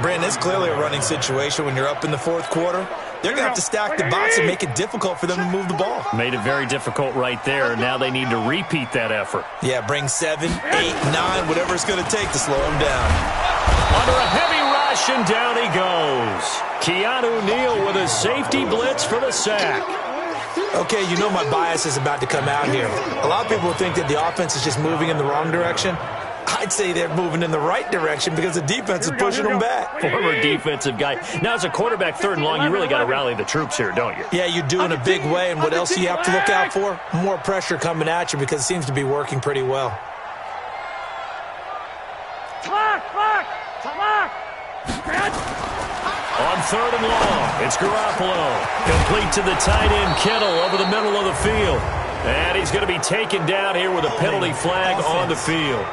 Brandon, it's clearly a running situation when you're up in the fourth quarter. They're going to have to stack the box and make it difficult for them to move the ball. Made it very difficult right there. Now they need to repeat that effort. Yeah, bring 7, 8, 9, whatever it's going to take to slow them down. Under a heavy rush, and down he goes. Keanu Neal with a safety blitz for the sack. Okay, you know my bias is about to come out here. A lot of people think that the offense is just moving in the wrong direction. I'd say they're moving in the right direction because the defense is pushing them back. Former defensive guy. Now, as a quarterback, third and long, you really got to rally the troops here, don't you? Yeah, you do in a big way. And what else do you have to look out for? More pressure coming at you because it seems to be working pretty well. On third and long, it's Garoppolo. Complete to the tight end, Kittle, over the middle of the field. And he's going to be taken down here with a penalty flag on the field.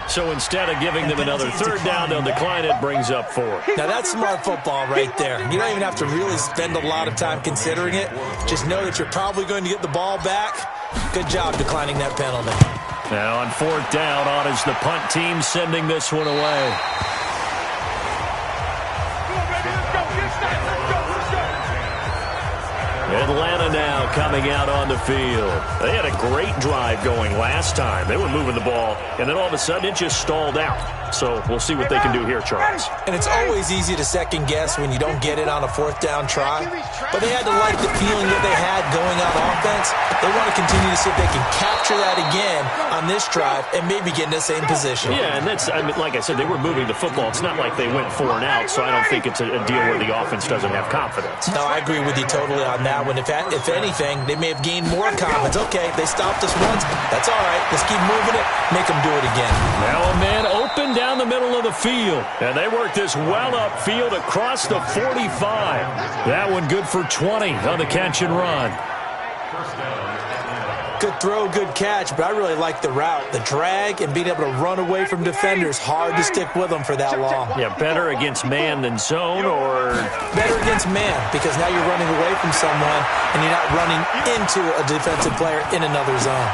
So instead of giving them another third down, they'll decline it, brings up 4. Now, that's smart football right there. You don't even have to really spend a lot of time considering it. Just know that you're probably going to get the ball back. Good job declining that penalty. Now on fourth down, on is the punt team sending this one away. Atlanta now coming out on the field. They had a great drive going last time. They were moving the ball, and then all of a sudden it just stalled out. So we'll see what they can do here, Charles. And it's always easy to second guess when you don't get it on a fourth down try. But they had to like the feeling that they had going on offense. They want to continue to see if they can capture that again on this drive and maybe get in the same position. Yeah, and that's, I mean, like I said, they were moving the football. It's not like they went 4 and out, so I don't think it's a deal where the offense doesn't have confidence. No, I agree with you totally on that one. If anything, they may have gained more confidence. Okay, they stopped us once. That's all right. Let's keep moving it. Make them do it again. Now a man open down the middle of the field. And they work this well upfield across the 45. That one good for 20 on the catch and run. Good throw, good catch, but I really like the route. The drag and being able to run away from defenders. Hard to stick with them for that long. Yeah, better against man than zone, or? Better against man, because now you're running away from someone and you're not running into a defensive player in another zone.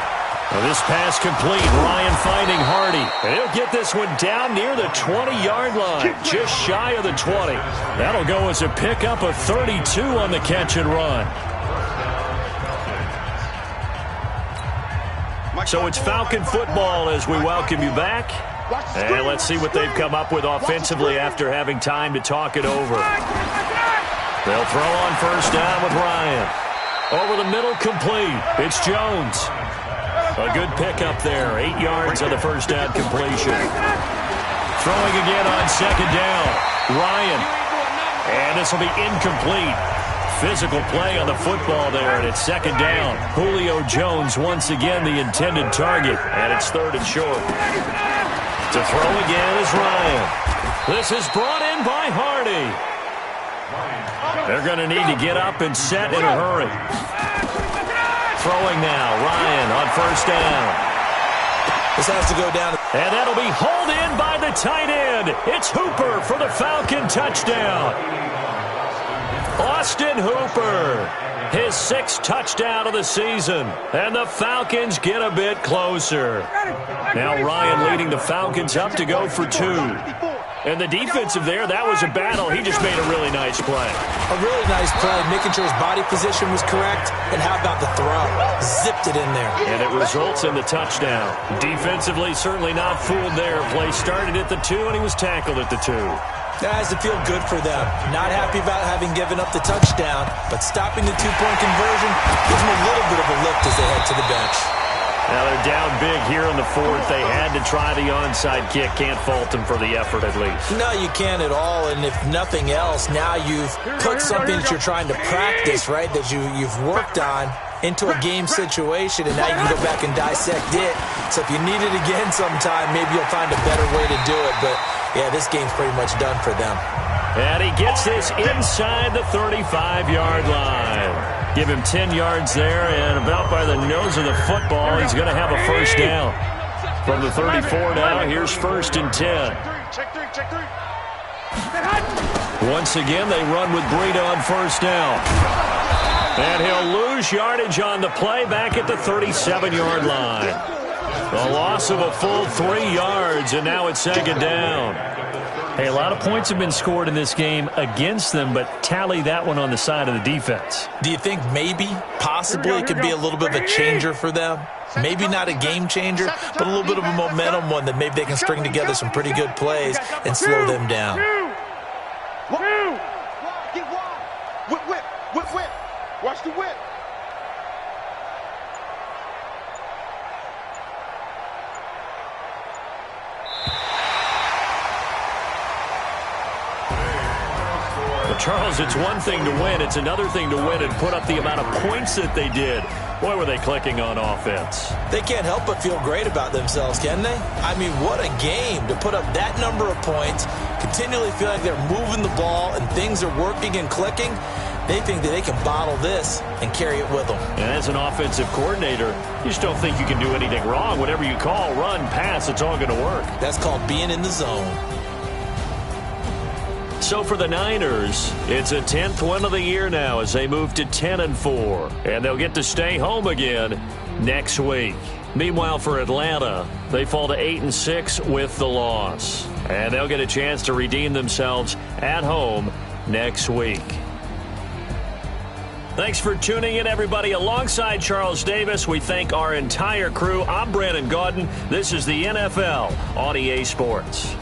Well, this pass complete. Ryan finding Hardy. And he'll get this one down near the 20-yard line, just shy of the 20. That'll go as a pickup of 32 on the catch and run. So it's Falcon football as we welcome you back. And let's see what they've come up with offensively after having time to talk it over. They'll throw on first down with Ryan. Over the middle, complete. It's Jones. A good pickup there. 8 yards on the first down completion. Throwing again on second down. Ryan. And this will be incomplete. physical play on the football there, and it's second down. Julio Jones once again the intended target, and it's third and short. To throw again is Ryan. This is brought in by Hardy. They're going to need to get up and set in a hurry. Throwing now, Ryan on first down. This has to go down. And that'll be hauled in by the tight end. It's Hooper for the Falcon touchdown. Austin Hooper, his 6th touchdown of the season. And the Falcons get a bit closer. Now Ryan leading the Falcons up to go for 2. And the defensive there, that was a battle. He just made a really nice play. A really nice play, making sure his body position was correct. And how about the throw? Zipped it in there. And it results in the touchdown. Defensively, certainly not fooled there. Play started at the 2, and he was tackled at the 2. That has to feel good for them. Not happy about having given up the touchdown, but stopping the 2-point conversion gives them a little bit of a lift as they head to the bench. Now they're down big here in the 4th. They had to try the onside kick. Can't fault them for the effort at least. No, you can't at all. And if nothing else, now you've put something that you're trying to practice, right, that you've worked on into a game situation, and now you can go back and dissect it. So if you need it again sometime, maybe you'll find a better way to do it. But, yeah, this game's pretty much done for them. And he gets this inside the 35-yard line. Give him 10 yards there, and about by the nose of the football, he's going to have a first down. From the 34 now, here's 1st and 10. Once again, they run with Breida on first down. And he'll lose yardage on the play back at the 37-yard line. A loss of a full 3 yards, and now it's second down. Hey, a lot of points have been scored in this game against them, but tally that one on the side of the defense. Do you think maybe, possibly, it could be a little bit of a changer for them? Maybe not a game changer, but a little bit of a momentum one that maybe they can string together some pretty good plays and slow them down. Get wide. Whip. Watch the whip. Charles, it's one thing to win. It's another thing to win and put up the amount of points that they did. Boy, were they clicking on offense. They can't help but feel great about themselves, can they? I mean, what a game to put up that number of points, continually feel like they're moving the ball and things are working and clicking. They think that they can bottle this and carry it with them. And as an offensive coordinator, you just don't think you can do anything wrong. Whatever you call, run, pass, it's all going to work. That's called being in the zone. So for the Niners, it's a 10th win of the year now as they move to 10-4. And they'll get to stay home again next week. Meanwhile, for Atlanta, they fall to 8-6 with the loss. And they'll get a chance to redeem themselves at home next week. Thanks for tuning in, everybody. Alongside Charles Davis, we thank our entire crew. I'm Brandon Gaudin. This is the NFL on EA Sports.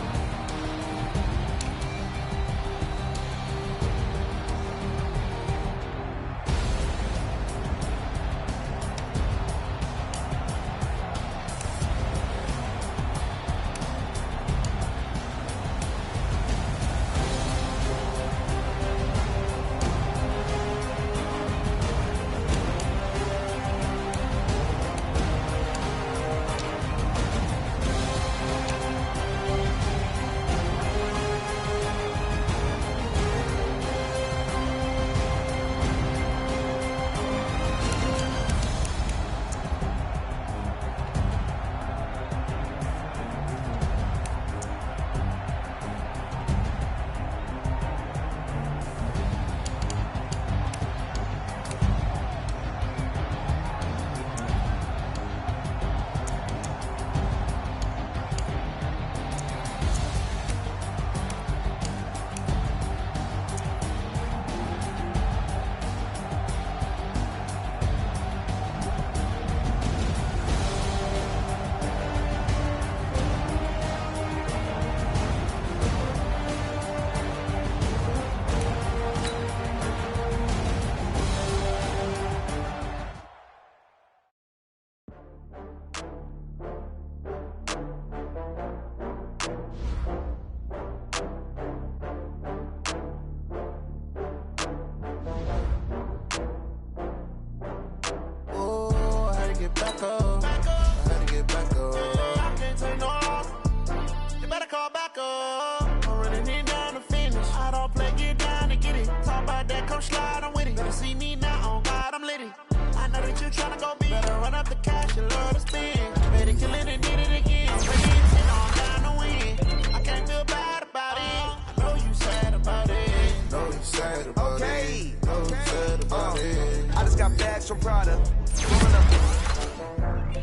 come slide, I'm with it. Better see me now, on God, I'm litty. I know that you tryna go big. Better run up the cash and love to spend. Better kill it and did it again. Ready and sit on down to win. I can't feel bad about it. I know you sad about it. Know you sad about it. Know you sad about it. I just got bags from Prada.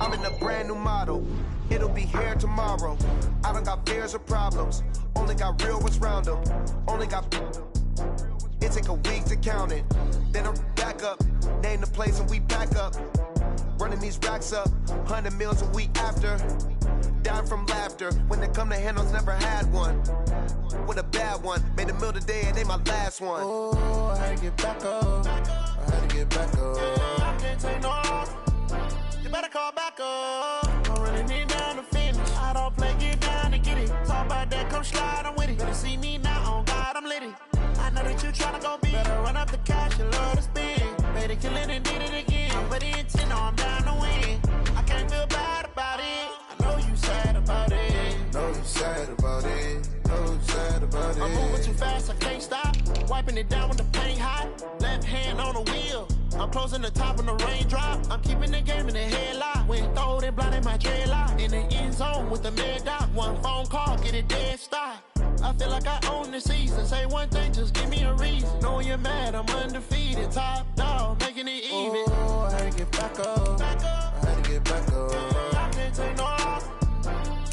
I'm in a brand new model. It'll be here tomorrow. I don't got fears or problems. Only got real ones round them. Only got. It take a week to count it. Then I'm back up. Name the place and we pack up. Running these racks up. 100 meals a week after. Down from laughter. When they come to handles, never had one. With a bad one. Made a meal today and they my last one. Oh, I had to get back up. I had to get back up. I can't take no off. You better call back up. I'm running it down to finish. I don't play, get down to get it. Talk about that, come slide, I'm with it. Better see me now, on God, I'm litty. I know that you tryna go big. Better run up the cash and love to spend. Better kill it and did it again. But the intent, I'm down to win. I can't feel bad about it. I know you sad about it. Know you sad about it. Know you sad about it. I'm moving too fast, I can't stop. Wiping it down when the paint hot. Left hand on the wheel. I'm closing the top when the raindrop. I'm keeping the game in the headlock. When throwed and blinded my dreadlock. In the end zone with the mad dot. One phone call, get it dead stop. I feel like I own the season. Say one thing, just give me a reason. Knowing you're mad, I'm undefeated. Top dog, making it even. Oh, I had to get back up. I had to get back up. I can't take no off.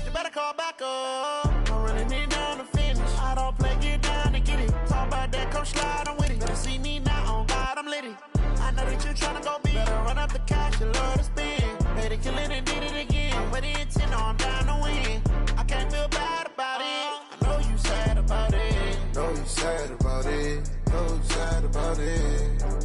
You better call back up. I'm running it down to finish. I don't play, get down to get it. Talk about that, come slide, I'm with it. Better see me now, on God, I'm litty. I know that you tryna go big. Better run up the cash and love to spend. Better kill it and did it again. With the intent, I'm down to win. I can't feel bad about it. I know you sad about it. Know you sad about it. Know you sad about it.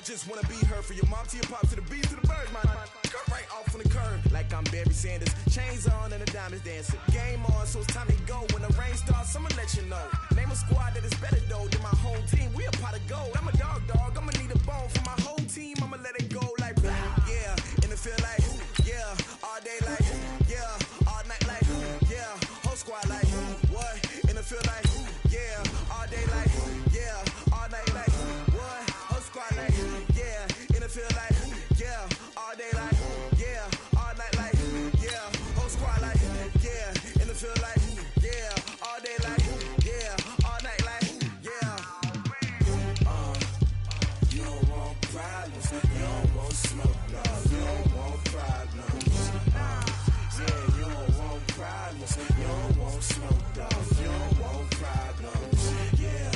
just wanna be her. For your mom to your pop, to the beat, to the birds, man. Cut right off on the curb, like I'm Barry Sanders. Chains on and the diamonds dancing. Game on, so it's time to go. When the rain starts, I'ma let you know. Name a squad that is better though than my home team. We a pot of gold. I'm a dog, I'ma need a bone for my whole team. I'ma let it go like blah. Yeah, and it feel like yeah, all day like yeah, all night like yeah, whole squad like what? And it feel like yeah, all day like yeah, all night like what? Whole squad like yeah, and it feel like yeah, all day like yeah, all night like yeah, whole squad like yeah, and it feel like yeah, all day like yeah, all night like yeah. You don't want problems, you don't want smoke, no, you don't want problems. Yeah, you don't want problems, you don't want smoke, dog, you don't want problems. Yeah,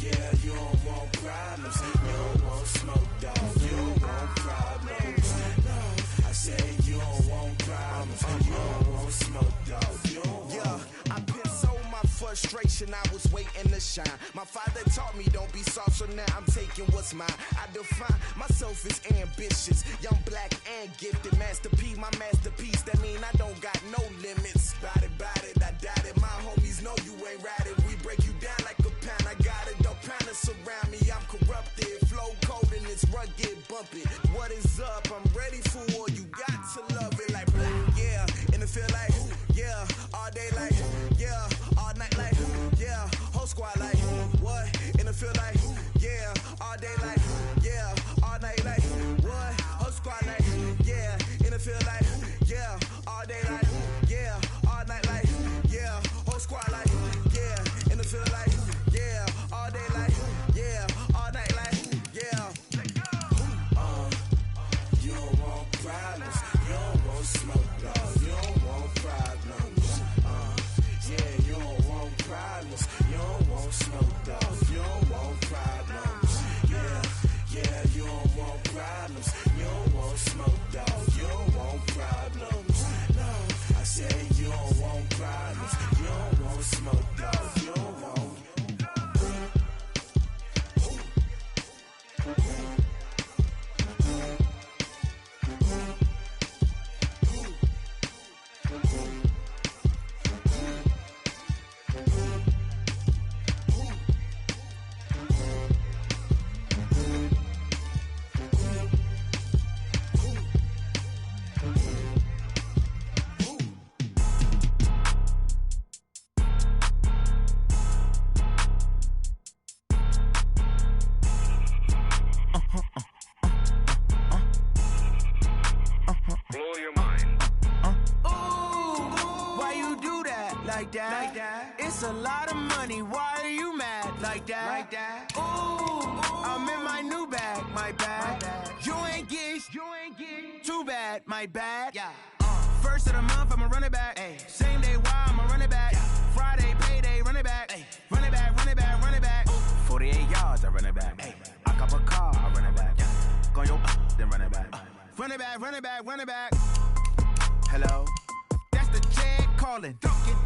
yeah, you don't want problems, you don't want smoke, dog, you don't want problems. No, I said you don't want problems, you don't want smoke, dog, you don't want. Yeah, I've been so my frustration, I was waiting to shine. My father taught me don't be soft, so now I'm taking what's mine. I define myself as ambitious, young, black, and gifted. Masterpiece, my masterpiece, that mean I don't got no limits. Bout it, I doubt it. My homies know you ain't ride it. We break you down like a pound. I got it, don't pound it surround me. I'm corrupted, flow cold and it's rugged, bumpy. What is up? I'm ready for war. You got to love it like blah. Yeah, and it feel like yeah, all day like yeah, all night like yeah, whole squad like feel like, yeah, all day like, yeah, all night like, what? Whole squad like, yeah, in the feel like, yeah, all day like, yeah, all night like, yeah, whole squad like, yeah, in the feel like, yeah, all day like, yeah, all night like, yeah. You don't want problems, you don't want smoke, dog. You don't want problems. Yeah, you don't want problems, you don't want smoke, dog. You don't want problems. Yeah, you don't want problems, you don't want smoke, dog. You don't want problems. No, I said you don't want problems, you don't want smoke, dog. You don't want. It's a lot of money, why are you mad like that? Ooh, I'm in my new bag, my bad. You ain't get too bad, my bad. First of the month, I'ma run it back. Same day, why I'ma run it back. Friday, payday, run it back. Run it back, run it back, run it back. 48 yards, I run it back. I cop a car, I run it back. Go your then run it back. Run it back, run it back, run it back. Hello? That's the check calling.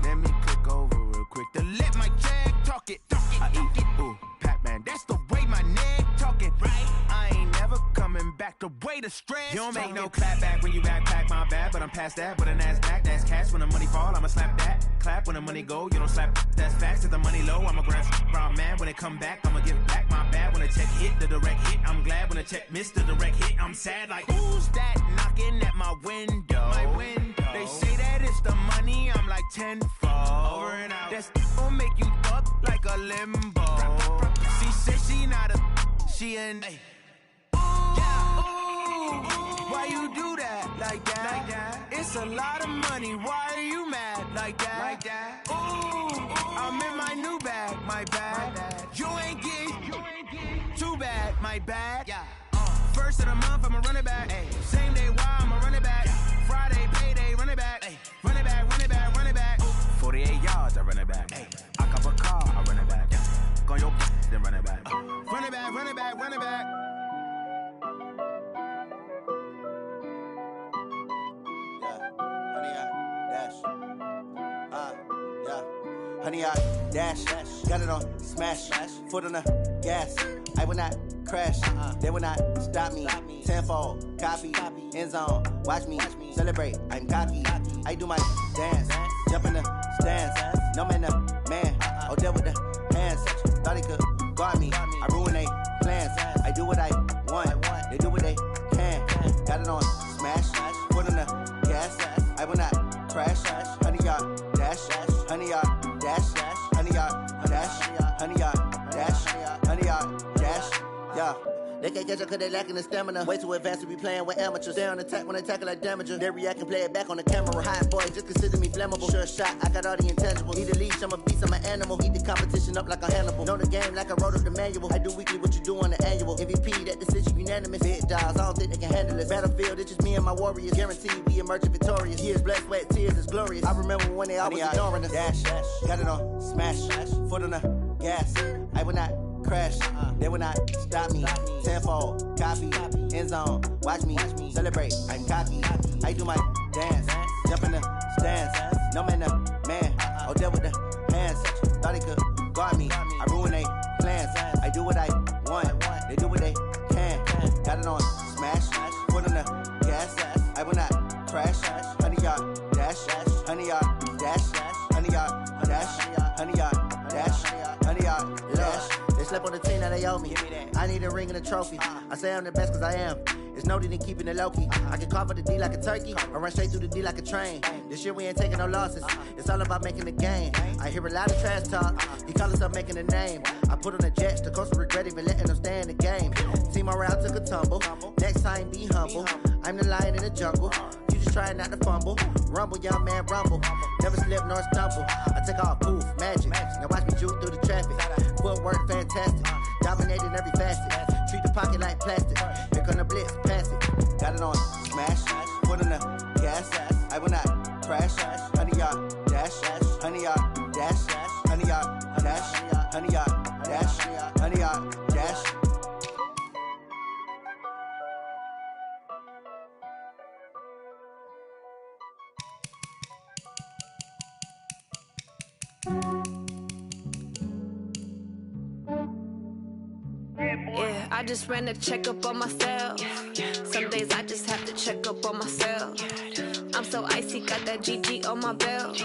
Let me click over real quick to let my check talk it. I eat it, ooh, Pac-Man. That's the way my neck talking. Right? I ain't never coming back. The way the stress. You don't make no clap back when you backpack, my bad. But I'm past that with a NASDAQ. That's cash when the money fall. I'ma slap that. Clap when the money go. You don't slap. That's facts. If the money low, I'ma grab brown man. When it come back, I'ma give back my bad. When the check hit, the direct hit. I'm glad when the check missed the direct hit. I'm sad like, who's that knocking at my window? My window. They say that it's the money. I'm like tenfold. Over and out. That's gon' make you up like a limbo. She said she not a, she an. Why you do that like that? It's a lot of money. Why are you mad like that? Ooh, I'm in my new bag, my bad. You ain't get too bad, my bad. First of the month, I'ma run it back. Same day, why I'ma run it back. Friday, payday, run it back. Run it back, run it back, run it back. 48 yards, I run it back. I cop a car, I run it back. Go your then run it back. Run it back, run it back, run it back. Honey, I dash, got it on smash, foot on the gas. I will not crash, they will not stop me. Tenfold, copy, end zone, watch me celebrate. I'm cocky, I do my dance, jump in the stands. No man, the man, oh, deal with the hands. Thought he could guard me, I ruin they plans. I do what I want, they do what they can. Got it on smash, foot on the gas. I will not crash, honey, y'all dash, honey, y'all dash, honey, y'all dash, honey, y'all dash, honey, y'all dash, yeah. They can't catch up cause they lacking the stamina. Way too advanced to be playing with amateurs. Stay on attack when they tackle like damager. They react and play it back on the camera. Hot boy, just consider me flammable. Sure shot, I got all the intangibles. Need a leash, I'm a beast, I'm an animal. Eat the competition up like a Hannibal. Know the game like I wrote up the manual. I do weekly what you do on the annual. MVP, that decision unanimous. Big dogs, I don't think they can handle it. Battlefield, it's just me and my warriors. Guaranteed we emerging victorious. Years, blood, sweat, tears, it's glorious. I remember when they always ignoring us. Dash, got it on smash, foot on the gas. I will not crash, they will not stop me. Tenfold, copy, end zone, watch me celebrate. I'm cocky, I do my dance, jump in the stands. No man, the man, oh, deal with the hands. Thought he could guard me, I ruin they plans. I do what I want, they do what they can. Got it on smash, foot on the gas. I will not crash, honey, y'all dash, honey, y'all dash, honey, y'all dash, honey, y'all dash, honey, y'all dash. They slept on the team that they owe me. I need a ring and a trophy. I say I'm the best cause I am. It's no need in keeping it low-key. I can carve up the D like a turkey, or run straight through the D like a train. This year we ain't taking no losses. It's all about making the game. I hear a lot of trash talk. He call himself making a name. I put on the Jets, the coach will regret even letting them stay in the game. Team morale took a tumble. Next time be humble. I'm the lion in the jungle. You just trying not to fumble. Rumble, young man, rumble. Never slip nor stumble. I take off, poof, magic. Now watch me juke through the traffic. Footwork fantastic. Dominating every facet. Treat the pocket like plastic. Here come the blitz, pass it. Got it on smash, foot on the gas. I will not crash. 100-yard dash, 100-yard dash, 100-yard dash, 100-yard dash, 100-yard dash. Yeah, I just ran a checkup on myself. Some days I just have to check up on myself. I'm so icy, got that GG on my belt.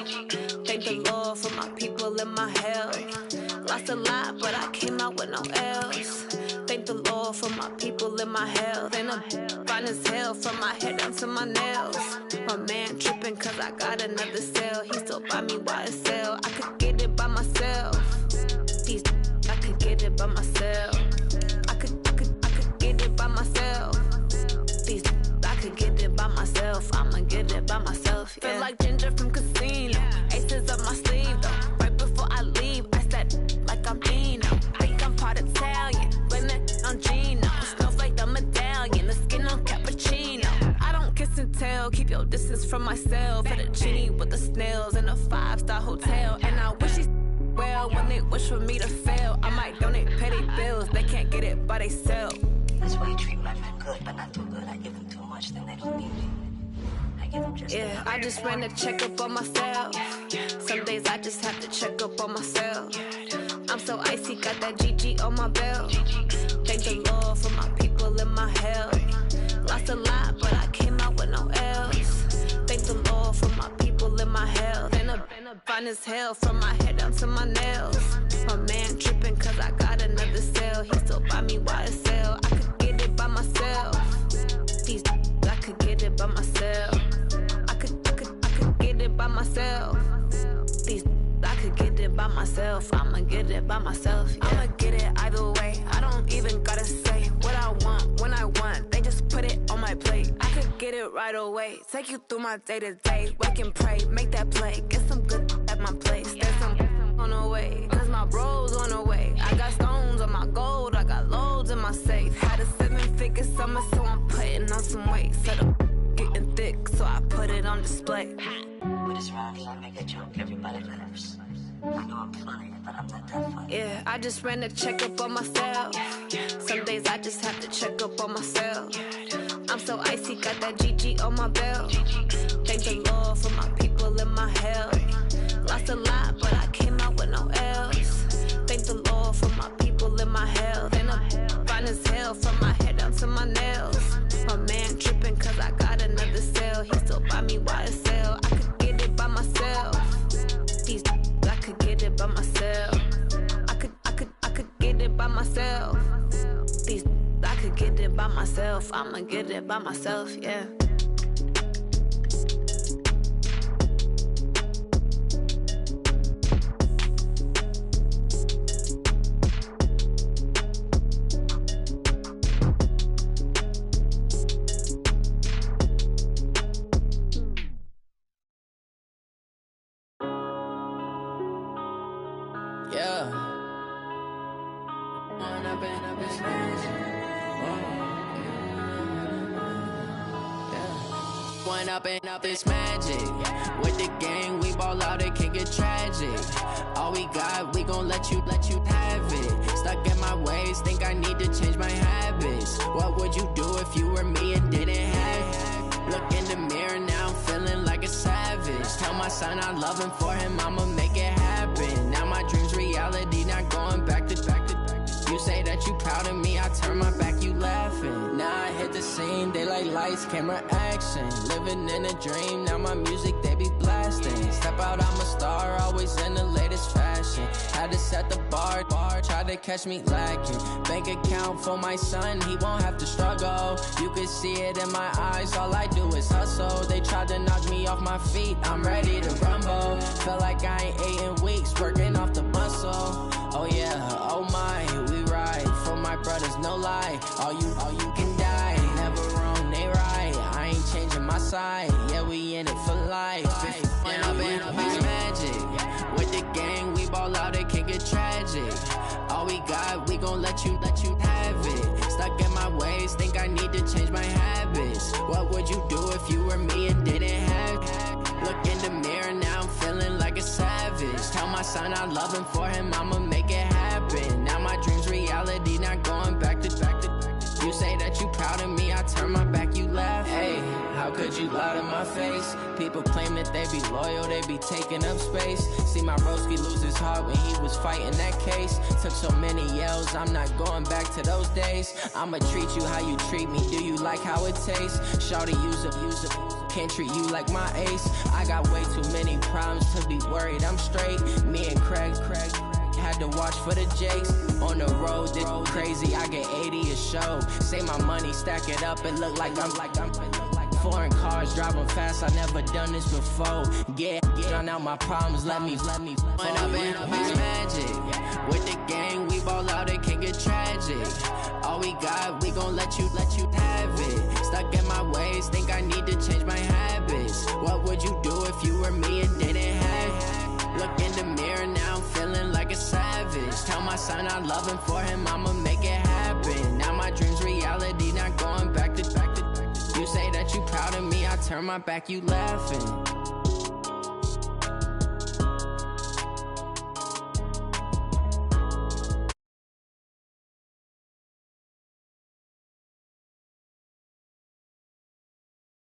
Thank the Lord for my people and my health. Lost a lot, but I came out with no L's. Thank the Lord for my people and my health. And I'm fine as hell from my head down to my nails. My man tripping cause I got another cell. He still buy me YSL. I could get it by myself. I could get it by myself. I could get it by myself. I could get it by myself. I'ma get it by myself. Yeah. Feel like Ginger from Casino. Aces up my sleeve though. Right before I leave, I said like I'm Dino. Think I'm part Italian. Blame it on Gino. Snowflake the medallion. The skin on cappuccino. I don't kiss and tell. Keep your distance from myself. Fettuccine with the snails in a 5-star hotel. And I wish he's well when they wish for me to fail. I might donate petty bills. They can't get it by themselves. That's why you treat my friend good, but not too good. I give them too much, then they don't need me. I give them just yeah, I just ran a checkup on myself. Some days I just have to check up on myself. I'm so icy, got that GG on my belt. Thank the Lord for my people and my health. Lost a lot, but I came out with no L's. Thank the Lord for my people and my health. And I'm fine as hell from my head down to my nails. My man tripping cause I got another cell. He still buy me YSL. I could get it by myself. I could get it by myself. I could get it by myself. I could get it by myself. I'ma get it by myself. Yeah. I'ma get it either way. I don't even gotta say what I want when I want. They just put it on my plate. I could get it right away. Take you through my day to day. Wake and pray, make that play. Get some good at my place. There's some on the way. Cause my bro's on the way. I got stones on my gold. I got loads in my safe. Had a 7-figure summer, so I'm putting on some weight. Set up getting thick, so I put it on display. With this round, I make a joke, everybody laughs. I know I'm funny, but I'm not that funny. Yeah, I just ran a checkup on myself. Some days I just have to check up on myself. I'm so icy, got that GG on my belt. Thank the Lord for my people and my health. Lost a lot, but I came out with no L's. Thank the Lord for my people and my health. And I'm fine as hell from my head down to my nails. My man tripping cause I got another cell. He still buy me YSL. I could get it by myself. I could get it by myself. I could get it by myself. I could get it by myself. I'ma get it by myself, yeah. Up it's magic. With the gang, we ball out, it can get tragic. All we got, we gon' let you have it. Stuck in my ways, think I need to change my habits. What would you do if you were me and didn't have it? Look in the mirror, now I'm feeling like a savage. Tell my son I love him, for him I'ma make it happen. Now my dream's reality, not going back to. You say that you proud of me, I turn my back, you laughing. Now I hit the scene, they like lights, camera, action. Living in a dream, now my music, they be blasting. Step out, I'm a star, always in the latest fashion. Had to set the bar, hard, tried to catch me lacking. Bank account for my son, he won't have to struggle. You could see it in my eyes, all I do is hustle. They tried to knock me off my feet, I'm ready to rumble. Feel like I ain't ate in weeks, working off the muscle. Oh yeah, oh my, we ride for my brothers, no lie. All you can die, never wrong, they right. I ain't changing my side, yeah, we in it for life. When up in magic, with the gang, we ball out, it can get tragic. All we got, we gon' let you have it. Stuck in my ways, think I need to change my habits. What would you do if you were me and didn't have it? Look in the mirror, now I'm feeling like a savage. Tell my son I love him, for him I'ma make it happen. Now my dream's reality, not going back to. You say that you proud of me, I turn my back, you laugh. Hey, how could you lie to my face? People claim that they be loyal, they be taking up space. See my broski lose his heart when he was fighting that case. Took so many yells, I'm not going back to those days. I'ma treat you how you treat me, do you like how it tastes? Shawty, use it, can't treat you like my ace. I got way too many problems to be worried, I'm straight. Me and Craig had to watch for the Jakes. On the road, this crazy, I get 80 a show. Say my money, stack it up, it look like I'm foreign cars, driving fast, I never done this before. Get drown out my problems, let me When up in magic, with the gang, we ball out, it can get tragic. All we got, we gon' let you have it. Stuck in my ways, think I need to change my habits. What would you do if you were me and didn't have it? Look in the mirror, now I'm feeling like a savage. Tell my son I love him, for him I'ma make it happen. Now my dream's reality, not going back to. You say that you proud of me, I turn my back, you laughing.